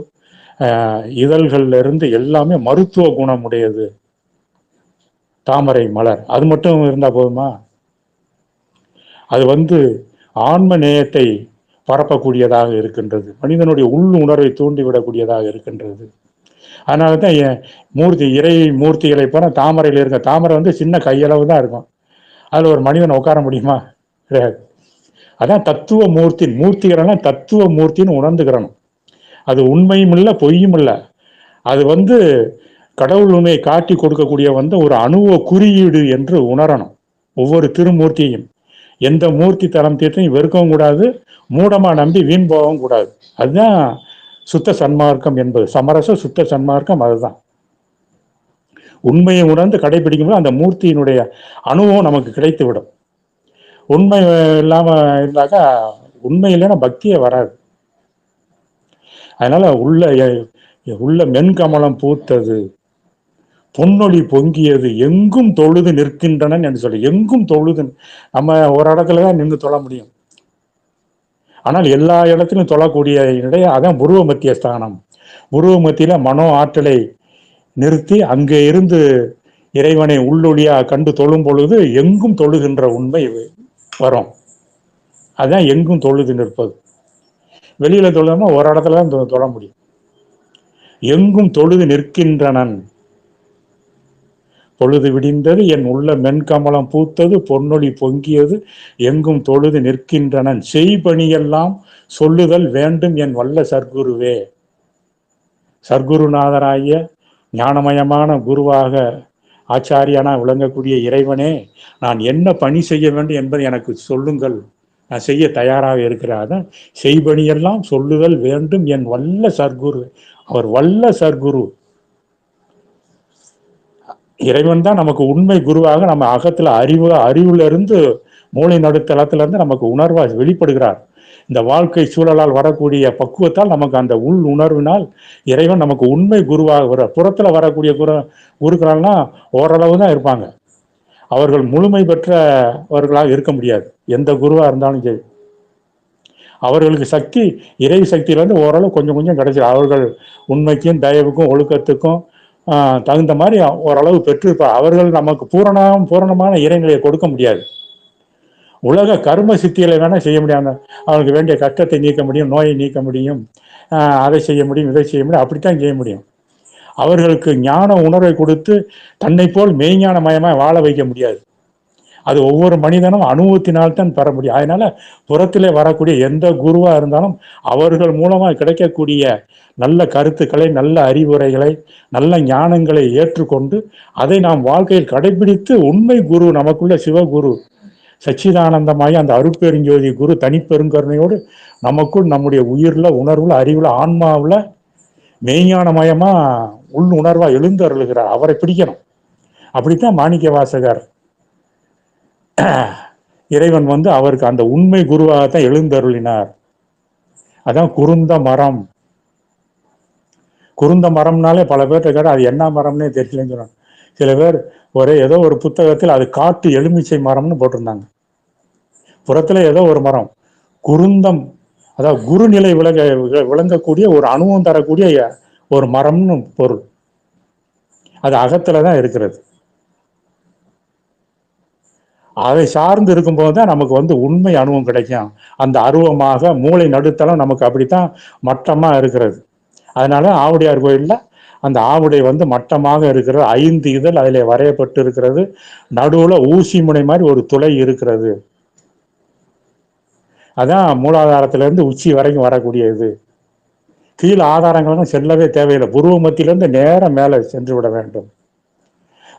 இதழ்கள்ல இருந்து எல்லாமே மருத்துவ குணம் உடையது தாமரை மலர். அது மட்டும் இருந்தா போதுமா? அது ஆன்ம நேயத்தை பரப்பக்கூடியதாக இருக்கின்றது, மனிதனுடைய உள் உணர்வை தூண்டிவிடக்கூடியதாக இருக்கின்றது. அதனால தான் மூர்த்தி, இறை மூர்த்திகளை போன தாமரையில் இருக்க, தாமரை சின்ன கையளவு தான் இருக்கும். அதில் ஒரு மனிதன் உட்கார முடியுமா? கிடையாது. அதான் தத்துவ மூர்த்தி. மூர்த்திகளெல்லாம் தத்துவ மூர்த்தின்னு உணர்ந்துக்கிறணும். அது உண்மையும் இல்லை, பொய்யும் இல்லை. அது கடவுள் உண்மையை காட்டி கொடுக்கக்கூடிய ஒரு அணுவ குறியீடு என்று உணரணும். ஒவ்வொரு திருமூர்த்தியையும் எந்த மூர்த்தி தரம் தீர்த்தையும் வெறுக்கவும் கூடாது, மூடமா நம்பி வீண் போகவும் கூடாது. அதுதான் சுத்த சன்மார்க்கம் என்பது. சமரச சுத்த சன்மார்க்கம் அதுதான். உண்மையை உணர்ந்து கடைபிடிக்கும்போது அந்த மூர்த்தியினுடைய அனுபவம் நமக்கு கிடைத்து விடும். உண்மை இல்லாம இருந்தாக்கா, உண்மை இல்லைன்னா பக்தியே வராது. அதனால உள்ள மென்கமலம் பூத்தது, பொன்னொழி பொங்கியது, எங்கும் தொழுது நிற்கின்றனன் என்று சொல்லி. எங்கும் தொழுது, நம்ம ஒரு இடத்துலதான் நின்று தொழ முடியும். ஆனால் எல்லா இடத்திலும் தொழக்கூடிய இடையே அதான் புருவ மத்திய ஸ்தானம். புருவ மத்தியில மனோ ஆற்றலை நிறுத்தி அங்கே இருந்து இறைவனை உள்ளொளியா கண்டு தொழும் பொழுது எங்கும் தொழுகின்ற உண்மை வரும். அதுதான் எங்கும் தொழுது நிற்பது. வெளியில தொழுதோம்னா ஒரு இடத்துல தான் தொழ முடியும். எங்கும் தொழுது நிற்கின்றனன். பொழுது விடிந்தது, என் உள்ள மென்கமலம் பூத்தது, பொன்னொழி பொங்கியது, எங்கும் தொழுது நிற்கின்றனன். செய்பணியெல்லாம் சொல்லுதல் வேண்டும் என் வல்ல சர்க்குருவே. சர்க்குருநாதராகிய ஞானமயமான குருவாக ஆச்சாரியனா விளங்கக்கூடிய இறைவனே, நான் என்ன பணி செய்ய வேண்டும் என்பதை எனக்கு சொல்லுங்கள், நான் செய்ய தயாராக இருக்கிறார். செய்பணியெல்லாம் சொல்லுதல் வேண்டும் என் வல்ல சர்க்குரு. அவர் வல்ல சர்க்குரு. இறைவன் தான் நமக்கு உண்மை குருவாக நம்ம அகத்துல அறிவுல இருந்து மூளை நடுத்தளத்துல இருந்து நமக்கு உணர்வா வெளிப்படுகிறார். இந்த வாழ்க்கை சூழலால் வரக்கூடிய பக்குவத்தால் நமக்கு அந்த உள் உணர்வினால் இறைவன் நமக்கு உண்மை குருவாக வர. புறத்துல வரக்கூடிய குருக்களால்னா ஓரளவு தான் இருப்பாங்க. அவர்கள் முழுமை பெற்றவர்களாக இருக்க முடியாது. எந்த குருவா இருந்தாலும் சரி, அவர்களுக்கு சக்தி இறை சக்தியிலேருந்து ஓரளவு கொஞ்சம் கொஞ்சம் கிடைச்சிடும். அவர்கள் உண்மைக்கும் தயவுக்கும் ஒழுக்கத்துக்கும் தகுந்த மாதிரி ஓரளவு பெற்றிருப்பார். அவர்கள் நமக்கு பூரணமான இறைநிலையை கொடுக்க முடியாது. உலக கர்ம சித்திகளை வேணா செய்ய முடியாம அவங்களுக்கு வேண்டிய கஷ்டத்தை நீக்க முடியும், நோயை நீக்க முடியும், அதை செய்ய முடியும், இதை செய்ய முடியும், அப்படித்தான் செய்ய முடியும். அவர்களுக்கு ஞான உணர்வை கொடுத்து தன்னை போல் மெய்ஞான மயமாக வாழ வைக்க முடியாது. அது ஒவ்வொரு மனிதனும் அனுபவத்தினால்தான் பெற முடியும். அதனால புறத்திலே வரக்கூடிய எந்த குருவா இருந்தாலும் அவர்கள் மூலமாக கிடைக்கக்கூடிய நல்ல கருத்துக்களை, நல்ல அறிவுரைகளை, நல்ல ஞானங்களை ஏற்றுக்கொண்டு அதை நாம் வாழ்க்கையில் கடைபிடித்து உண்மை குரு, நமக்குள்ள சிவகுரு சச்சிதானந்தமாகி அந்த அருட்பெருஞ்சோதி குரு தனிப்பெருங்கருணையோடு நமக்குள் நம்முடைய உயிர்ல, உணர்வுல, அறிவுல, ஆன்மாவில் மெய்ஞானமயமா உள் உணர்வா எழுந்தருளுகிறார். அவரை பிடிக்கணும். அப்படித்தான் மாணிக்க வாசகர் இறைவன் அவருக்கு அந்த உண்மை குருவாகத்தான் எழுந்தருளினார். அதான் குருந்த மரம். குருந்த மரம்னாலே பல பேர்கிட்ட கேட்டால் அது என்ன மரம்னே தெரியலன்னு சொல்றாங்க. சில பேர் ஏதோ ஒரு புத்தகத்தில் அது காட்டு எலுமிச்சை மரம்னு போட்டிருந்தாங்க. புறத்துல ஏதோ ஒரு மரம் குருந்தம், அதாவது குருநிலை விளங்கக்கூடிய ஒரு அனுபவம் தரக்கூடிய ஒரு மரம்னு பொருள். அது அகத்துலதான் இருக்கிறது. அதை சார்ந்து இருக்கும்போது தான் நமக்கு உண்மை அனுபவம் கிடைக்கும். அந்த அருவமாக மூளை நடுத்தளம் நமக்கு அப்படித்தான் மட்டமா இருக்கிறது. அதனால ஆவுடையார் கோயில்ல அந்த ஆவுடை மட்டமாக இருக்கிறது. 5 இதழ் அதில் வரையப்பட்டு இருக்கிறது. நடுவுல ஊசி முனை மாதிரி ஒரு துளை இருக்கிறது. அதான் மூலாதாரத்திலிருந்து உச்சி வரைக்கும் வரக்கூடிய இது. கீழ் ஆதாரங்களும் செல்லவே தேவையில்லை. புருவ மத்தியிலிருந்து நேரம் மேலே சென்று விட வேண்டும்.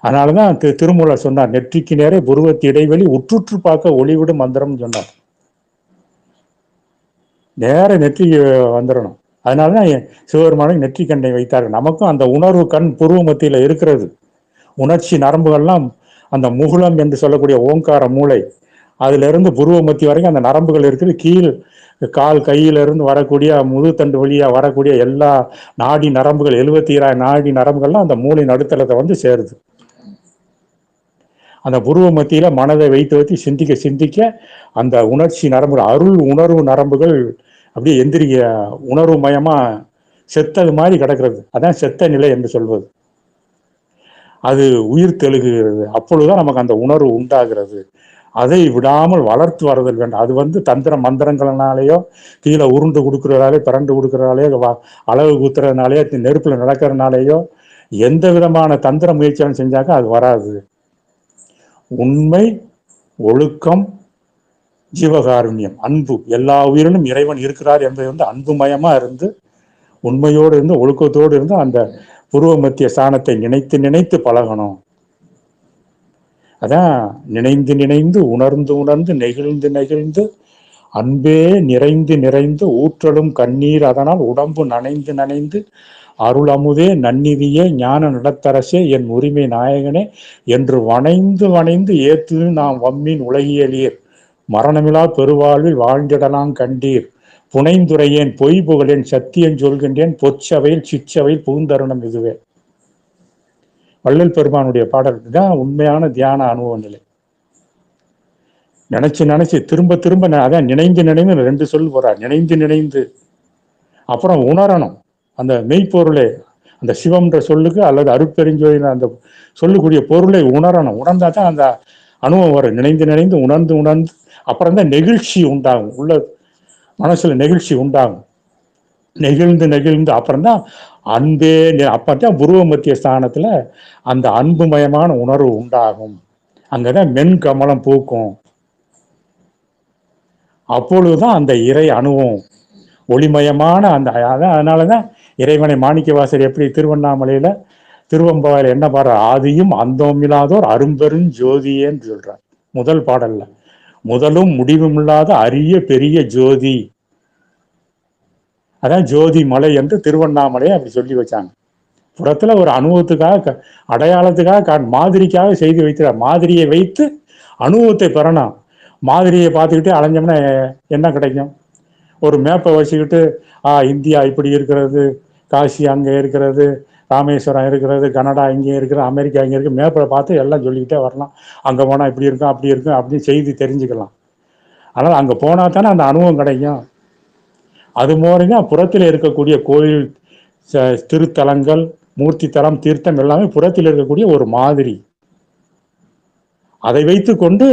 அதனாலதான் திருமூலர் சொன்னார், நெற்றிக்கு நேரே புருவத்து இடைவெளி உற்றுற்று பார்க்க ஒளிவிடும் மந்திரம் சொன்னார். நேர நெற்றிக்கு வந்துடணும். அதனாலதான் சிவபெருமானுக்கு நெற்றி கண்ணை வைத்தார்கள். நமக்கும் அந்த உணர்வு கண் புருவ மத்தியில இருக்கிறது. உணர்ச்சி நரம்புகள்லாம் அந்த முகுளம் என்று சொல்லக்கூடிய ஓங்கார மூளை, அதுல இருந்து புருவ மத்தி வரைக்கும் அந்த நரம்புகள் இருக்குது. கீழ் கால் கையிலிருந்து வரக்கூடிய முதுத்தண்டு வழியா வரக்கூடிய எல்லா நாடி நரம்புகள், 76 நாடி நரம்புகள்லாம் அந்த மூளை நடுத்தளத்தை சேருது. அந்த புருவ மத்தியில மனதை வைத்து சிந்திக்க சிந்திக்க அந்த உணர்ச்சி நரம்புகள், அருள் உணர்வு நரம்புகள் அப்படியே எந்திரிக்க உணர்வு மயமா செத்தது மாதிரி கிடக்கிறது. அதான் செத்த நிலை என்று சொல்வது. அது உயிர் தெழுகிறது. அப்பொழுதுதான் நமக்கு அந்த உணர்வு உண்டாகிறது. அதை விடாமல் வளர்த்து வருதல் வேண்டும். அது தந்திர மந்திரங்களினாலேயோ, கீழே உருண்டு கொடுக்கறதாலே, பிறண்டு கொடுக்கறதாலேயோ, அளவு குத்துறதுனாலேயோ, நெருப்புல நடக்கிறதுனாலேயோ, எந்த விதமான தந்திர முயற்சிகளும் செஞ்சாக்க அது வராது. உண்மை, ஒழுக்கம், ஜீவகாருண்யம், அன்பு, எல்லா உயிரிலும் இறைவன் இருக்கிறார் என்பது அன்புமயமா இருந்து, உண்மையோடு இருந்து, ஒழுக்கத்தோடு இருந்து அந்த புருவ மத்திய ஸ்தானத்தை நினைத்து நினைத்து பழகணும். அதான் நினைந்து நினைந்து உணர்ந்து உணர்ந்து நெகிழ்ந்து நெகிழ்ந்து அன்பே நிறைந்து நிறைந்து ஊற்றலும் கண்ணீர் அதனால் உடம்பு நனைந்து நனைந்து அருள் அமுதே நன்னிதியே ஞான நடத்தரசே என் உரிமை நாயகனே என்று வணைந்து வணைந்து ஏத்து நாம் வம்மின் உலகியலீர் மரணமிலா பெருவாழ்வில் வாழ்ந்திடலாம் கண்டீர் புனைந்துரையேன் பொய் புகழேன் சத்தியம் சொல்கின்றேன் பொற்சபையில் சிற்சபையில் புகுந்தருணம் இதுவே. வள்ளல் பெருமானுடைய பாடல் தான் உண்மையான தியான அனுபவ நிலை. நினைச்சு நினைச்சு திரும்ப திரும்ப அதான் நினைந்து நினைந்து 2 சொல் போறார். நினைந்து நினைந்து அப்புறம் உணரணும் அந்த மெய்ப்பொருளே. அந்த சிவம்ன்ற சொல்லுக்கு அல்லது அருட்பெருஞ்சோதி அந்த சொல்லக்கூடிய பொருளை உணரணும். உணர்ந்தா தான் அந்த அனுபவம் வரும். நினைந்து நினைந்து உணர்ந்து உணர்ந்து அப்புறம் தான் நெகிழ்ச்சி உண்டாகும். உள்ள மனசுல நெகிழ்ச்சி உண்டாகும். நெகிழ்ந்து நெகிழ்ந்து அப்புறம் தான் அன்பே, அப்பதான் புருவ மத்திய ஸ்தானத்துல அந்த அன்புமயமான உணர்வு உண்டாகும். அங்கதான் மென் கமலம் பூக்கும். அப்பொழுதுதான் அந்த இறை அணுவும் ஒளிமயமான அந்த அதனாலதான் இறைவனை மாணிக்கவாசர் எப்படி திருவண்ணாமலையில திருவம்பாவையில் என்ன பாடுற, ஆதியும் அந்தமில்லாதோர் அரும்பெரும் ஜோதியேன்னு சொல்றார் முதல் பாடல்ல. முதலும் முடிவும் இல்லாத அரிய பெரிய ஜோதி, அதான் ஜோதி மலை என்று திருவண்ணாமலையை அப்படி சொல்லி வச்சாங்க. புறத்துல ஒரு அனுபவத்துக்காக அடையாளத்துக்காக மாதிரிக்காக செய்து வைக்கிறார். மாதிரியை வைத்து அனுபவத்தை பெறணும். மாதிரியை பார்த்துக்கிட்டே அலைஞ்சோம்னா என்ன கிடைக்கும்? ஒரு மேப்பை வச்சுக்கிட்டு இந்தியா இப்படி இருக்கிறது, காசி அங்கே இருக்கிறது, ராமேஸ்வரம் இருக்கிறது, கனடா இங்கே இருக்கிறது, அமெரிக்கா இங்கே இருக்குது, மேப்பில் பார்த்து எல்லாம் சொல்லிக்கிட்டே வரலாம். அங்கே போனால் இப்படி இருக்கும் அப்படி இருக்கும் அப்படின்னு செய்தி தெரிஞ்சுக்கலாம். ஆனால் அங்கே போனால் தானே அந்த அனுபவம் கிடைக்கும். அது மாதிரிங்க புறத்தில் இருக்கக்கூடிய கோயில், திருத்தலங்கள், மூர்த்தி தலம், தீர்த்தம் எல்லாமே புறத்தில் இருக்கக்கூடிய ஒரு மாதிரி. அதை வைத்து கொண்டு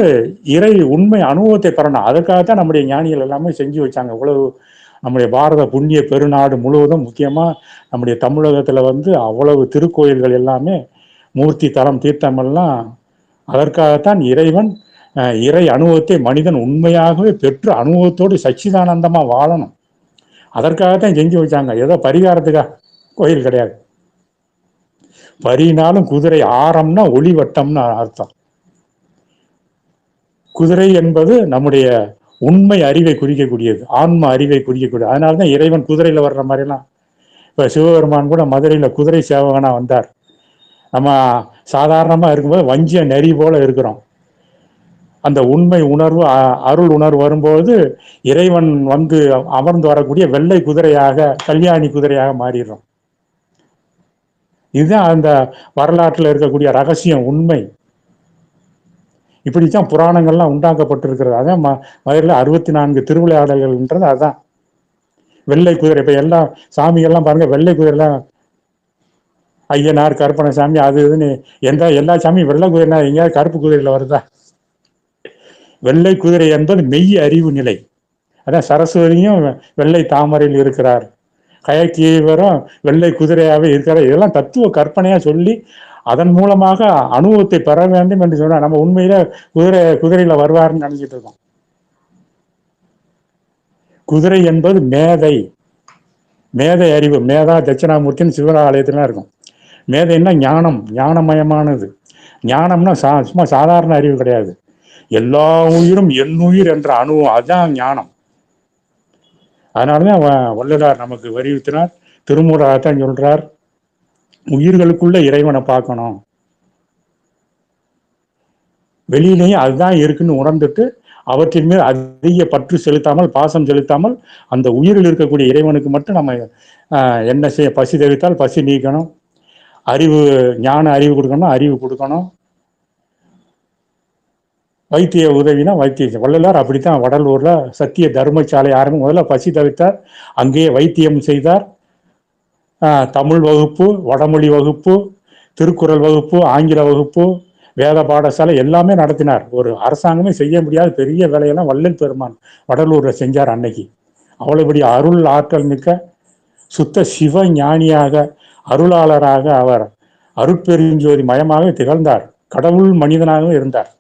இறை உண்மை அனுபவத்தை பெறணும். அதற்காகத்தான் நம்முடைய ஞானிகள் எல்லாமே செஞ்சு வச்சாங்க. இவ்வளவு நம்முடைய பாரத புண்ணிய பெருநாடு முழுவதும், முக்கியமாக நம்முடைய தமிழகத்தில் அவ்வளவு திருக்கோயில்கள் எல்லாமே மூர்த்தி தலம் தீர்த்தம் எல்லாம் அதற்காகத்தான். இறைவன் இறை அனுபவத்தை மனிதன் உண்மையாகவே பெற்று அனுபவத்தோடு சச்சிதானந்தமாக வாழணும். அதற்காகத்தான் செஞ்சு வச்சாங்க. ஏதோ பரிகாரத்துக்காக கோயில் கிடையாது. பரினாலும் குதிரை, ஆரம்னா ஒளிவட்டம்னு அர்த்தம். குதிரை என்பது நம்முடைய உண்மை அறிவை குறிக்கக்கூடியது, ஆன்ம அறிவை குறிக்கக்கூடியது. அதனால்தான் இறைவன் குதிரையில வர்ற மாதிரிலாம் இப்ப சிவபெருமான் கூட மதுரையில குதிரை சேவகனா வந்தார். நம்ம சாதாரணமா இருக்கும்போது வஞ்சிய நெறி போல இருக்கிறோம். அந்த உண்மை உணர்வு, அருள் உணர்வு வரும்போது இறைவன் அமர்ந்து வரக்கூடிய வெள்ளை குதிரையாக, கல்யாணி குதிரையாக மாறிடுறோம். இதுதான் அந்த வரலாற்றில் இருக்கக்கூடிய ரகசியம், உண்மை. இப்படித்தான் புராணங்கள்லாம் உண்டாக்கப்பட்டிருக்கிறது. அதான் மதுரையில் 64 திருவிளையாடல்கள்ன்றது அதான். வெள்ளை குதிரை. இப்ப எல்லா சாமிகள்லாம் பாருங்க வெள்ளை குதிரைலாம், ஐயனார், கருப்பண சாமி, அது இதுன்னு எல்லா சாமியும் வெள்ளை குதிரைனா எங்கேயாவது கருப்பு குதிரையில வருதா? வெள்ளை குதிரை என்பது மெய் அறிவு நிலை. அதான் சரஸ்வதியும் வெள்ளை தாமரையில் இருக்கிறார், கயக்கீவரும் வெள்ளை குதிரையாவே இருக்கிறார். இதெல்லாம் தத்துவ கற்பனையா சொல்லி அதன் மூலமாக அனுபவத்தை பெற வேண்டும் என்று சொன்னா, நம்ம உண்மையில குதிரையில வருவாருன்னு நினைச்சிட்டு இருக்கோம். குதிரை என்பது மேதை, மேதை அறிவு. மேதா தட்சிணாமூர்த்தின்னு சிவஆலயத்துல இருக்கும். மேதைன்னா ஞானம், ஞானமயமானது. ஞானம்னா சும்மா சாதாரண அறிவு கிடையாது. எல்லா உயிரும் என் உயிர் என்ற அனுபவம், அதுதான் ஞானம். அதனாலதான் வள்ளலார் நமக்கு வலியுறுத்தினார். திருமூலராகத்தான் சொல்றார், உயிர்களுக்குள்ள இறைவனை பார்க்கணும். வெளியிலேயும் அதுதான் இருக்குன்னு உணர்ந்துட்டு அவற்றின் மேல் அதிக பற்று செலுத்தாமல், பாசம் செலுத்தாமல், அந்த உயிரில் இருக்கக்கூடிய இறைவனுக்கு மட்டும் நம்ம என்ன செய்ய, பசி தெளித்தால் பசி நீக்கணும், அறிவு, ஞான அறிவு கொடுக்கணும், அறிவு கொடுக்கணும், வைத்திய உதவினா வைத்தியம். வள்ளலார் அப்படித்தான் வடலூர்ல சத்திய தர்மசாலை ஆரம்பம். முதல்ல பசி தவிர்த்தார், அங்கேயே வைத்தியம் செய்தார். தமிழ் வகுப்பு, வடமொழி வகுப்பு, திருக்குறள் வகுப்பு, ஆங்கில வகுப்பு, வேத பாடசாலை எல்லாமே நடத்தினார். ஒரு அரசாங்கமே செய்ய முடியாத பெரிய வேலையெல்லாம் வள்ளல் பெருமான் வடலூர்ல செஞ்சார் அன்னைக்கு. அவ்வளவுபடி அருள் ஆற்றல் மிக்க சுத்த சிவ ஞானியாக, அருளாளராக அவர் அருட்பெருஞ்சோதி மயமாக திகழ்ந்தார். கடவுள் மனிதனாகவும் இருந்தார்.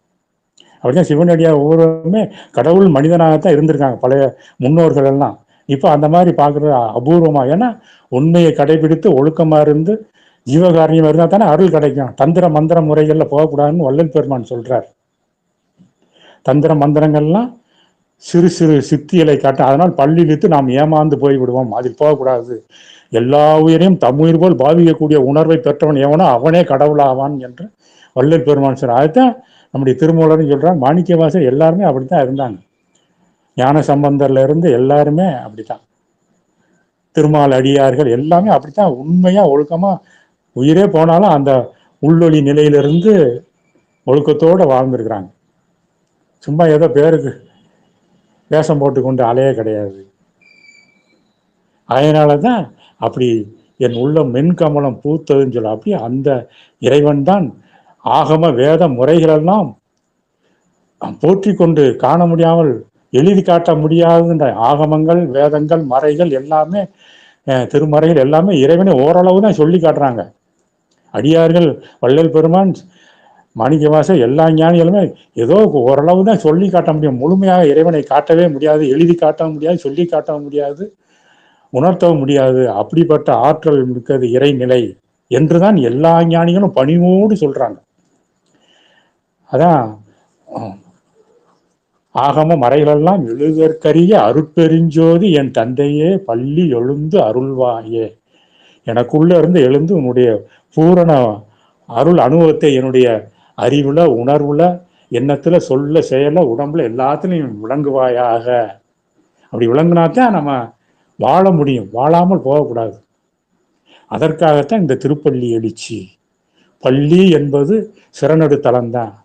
அப்படிதான் சிவனடியார் ஒவ்வொருவருமே கடவுள் மனிதனாகத்தான் இருந்திருக்காங்க பழைய முன்னோர்கள் எல்லாம். இப்போ அந்த மாதிரி பார்க்குறது அபூர்வமா. ஏன்னா உண்மையை கடைபிடித்து ஒழுக்கமா இருந்து ஜீவகாரணியம் இருந்தால் தானே அருள் கிடைக்கும். தந்திர மந்திர முறைகளில் போகக்கூடாதுன்னு வள்ளல் பெருமான் சொல்றார். தந்திர மந்திரங்கள்லாம் சிறு சிறு சித்திகளை காட்டும். அதனால் பள்ளியிலிட்டு நாம் ஏமாந்து போய் விடுவோம், அதில் போகக்கூடாது. எல்லா உயிரையும் தம்முயிர் போல் பாவிக்கக்கூடிய உணர்வை பெற்றவன் எவனோ அவனே கடவுளாவான் என்று வள்ளல் பெருமான் சொல்றார். அதுதான் நம்முடைய திருமூலர்னு சொல்றாங்க. மாணிக்கவாசர் எல்லாருமே அப்படித்தான் இருந்தாங்க. ஞான சம்பந்தர்ல இருந்து எல்லாருமே அப்படித்தான். திருமால் அடியார்கள் எல்லாமே அப்படித்தான் உண்மையா ஒழுக்கமா, உயிரே போனாலும் அந்த உள்ளொளி நிலையிலிருந்து ஒழுக்கத்தோடு வாழ்ந்திருக்கிறாங்க. சும்மா ஏதோ பேருக்கு வேஷம் போட்டு கொண்டு அலையே கிடையாது. அதனால தான் அப்படி என் உள்ள மென்கமலம் பூத்ததுன்னு சொல்ல. அப்படி அந்த இறைவன் தான் ஆகம வேத முறைகளெல்லாம் போற்றி கொண்டு காண முடியாமல் எழுதி காட்ட முடியாதுன்ற ஆகமங்கள் வேதங்கள் மறைகள் எல்லாமே திருமறைகள் எல்லாமே இறைவனை ஓரளவு தான் சொல்லி காட்டுறாங்க. அடியார்கள் வள்ளல் பெருமான் மாணிக்கவாசகர் எல்லா ஞானிகளுமே ஏதோ ஓரளவு தான் சொல்லி காட்ட முடியும். முழுமையாக இறைவனை காட்டவே முடியாது, எழுதி காட்ட முடியாது, சொல்லி காட்ட முடியாது, உணர்த்தவும் முடியாது. அப்படிப்பட்ட ஆற்றல் மிக்கது இறைநிலை என்றுதான் எல்லா ஞானிகளும் பணிவோடு சொல்றாங்க. அதான் ஆகம மறைகளெல்லாம் எழுதற்கரிய அருட்பெருஞ்சோதி என் தந்தையே பள்ளி எழுந்து அருள்வாயே. எனக்குள்ள இருந்து எழுந்து உன்னுடைய பூரண அருள் அனுபவத்தை என்னுடைய அறிவுல உணர்வுல எண்ணத்துல சொல்ல செயல உடம்புல எல்லாத்துலையும் விளங்குவாயாக. அப்படி விளங்குனாத்தான் நம்ம வாழ முடியும், வாழாமல் போகக்கூடாது. அதற்காகத்தான் இந்த திருப்பள்ளி எழுச்சி. பள்ளி என்பது சிறநடு தலம்தான்.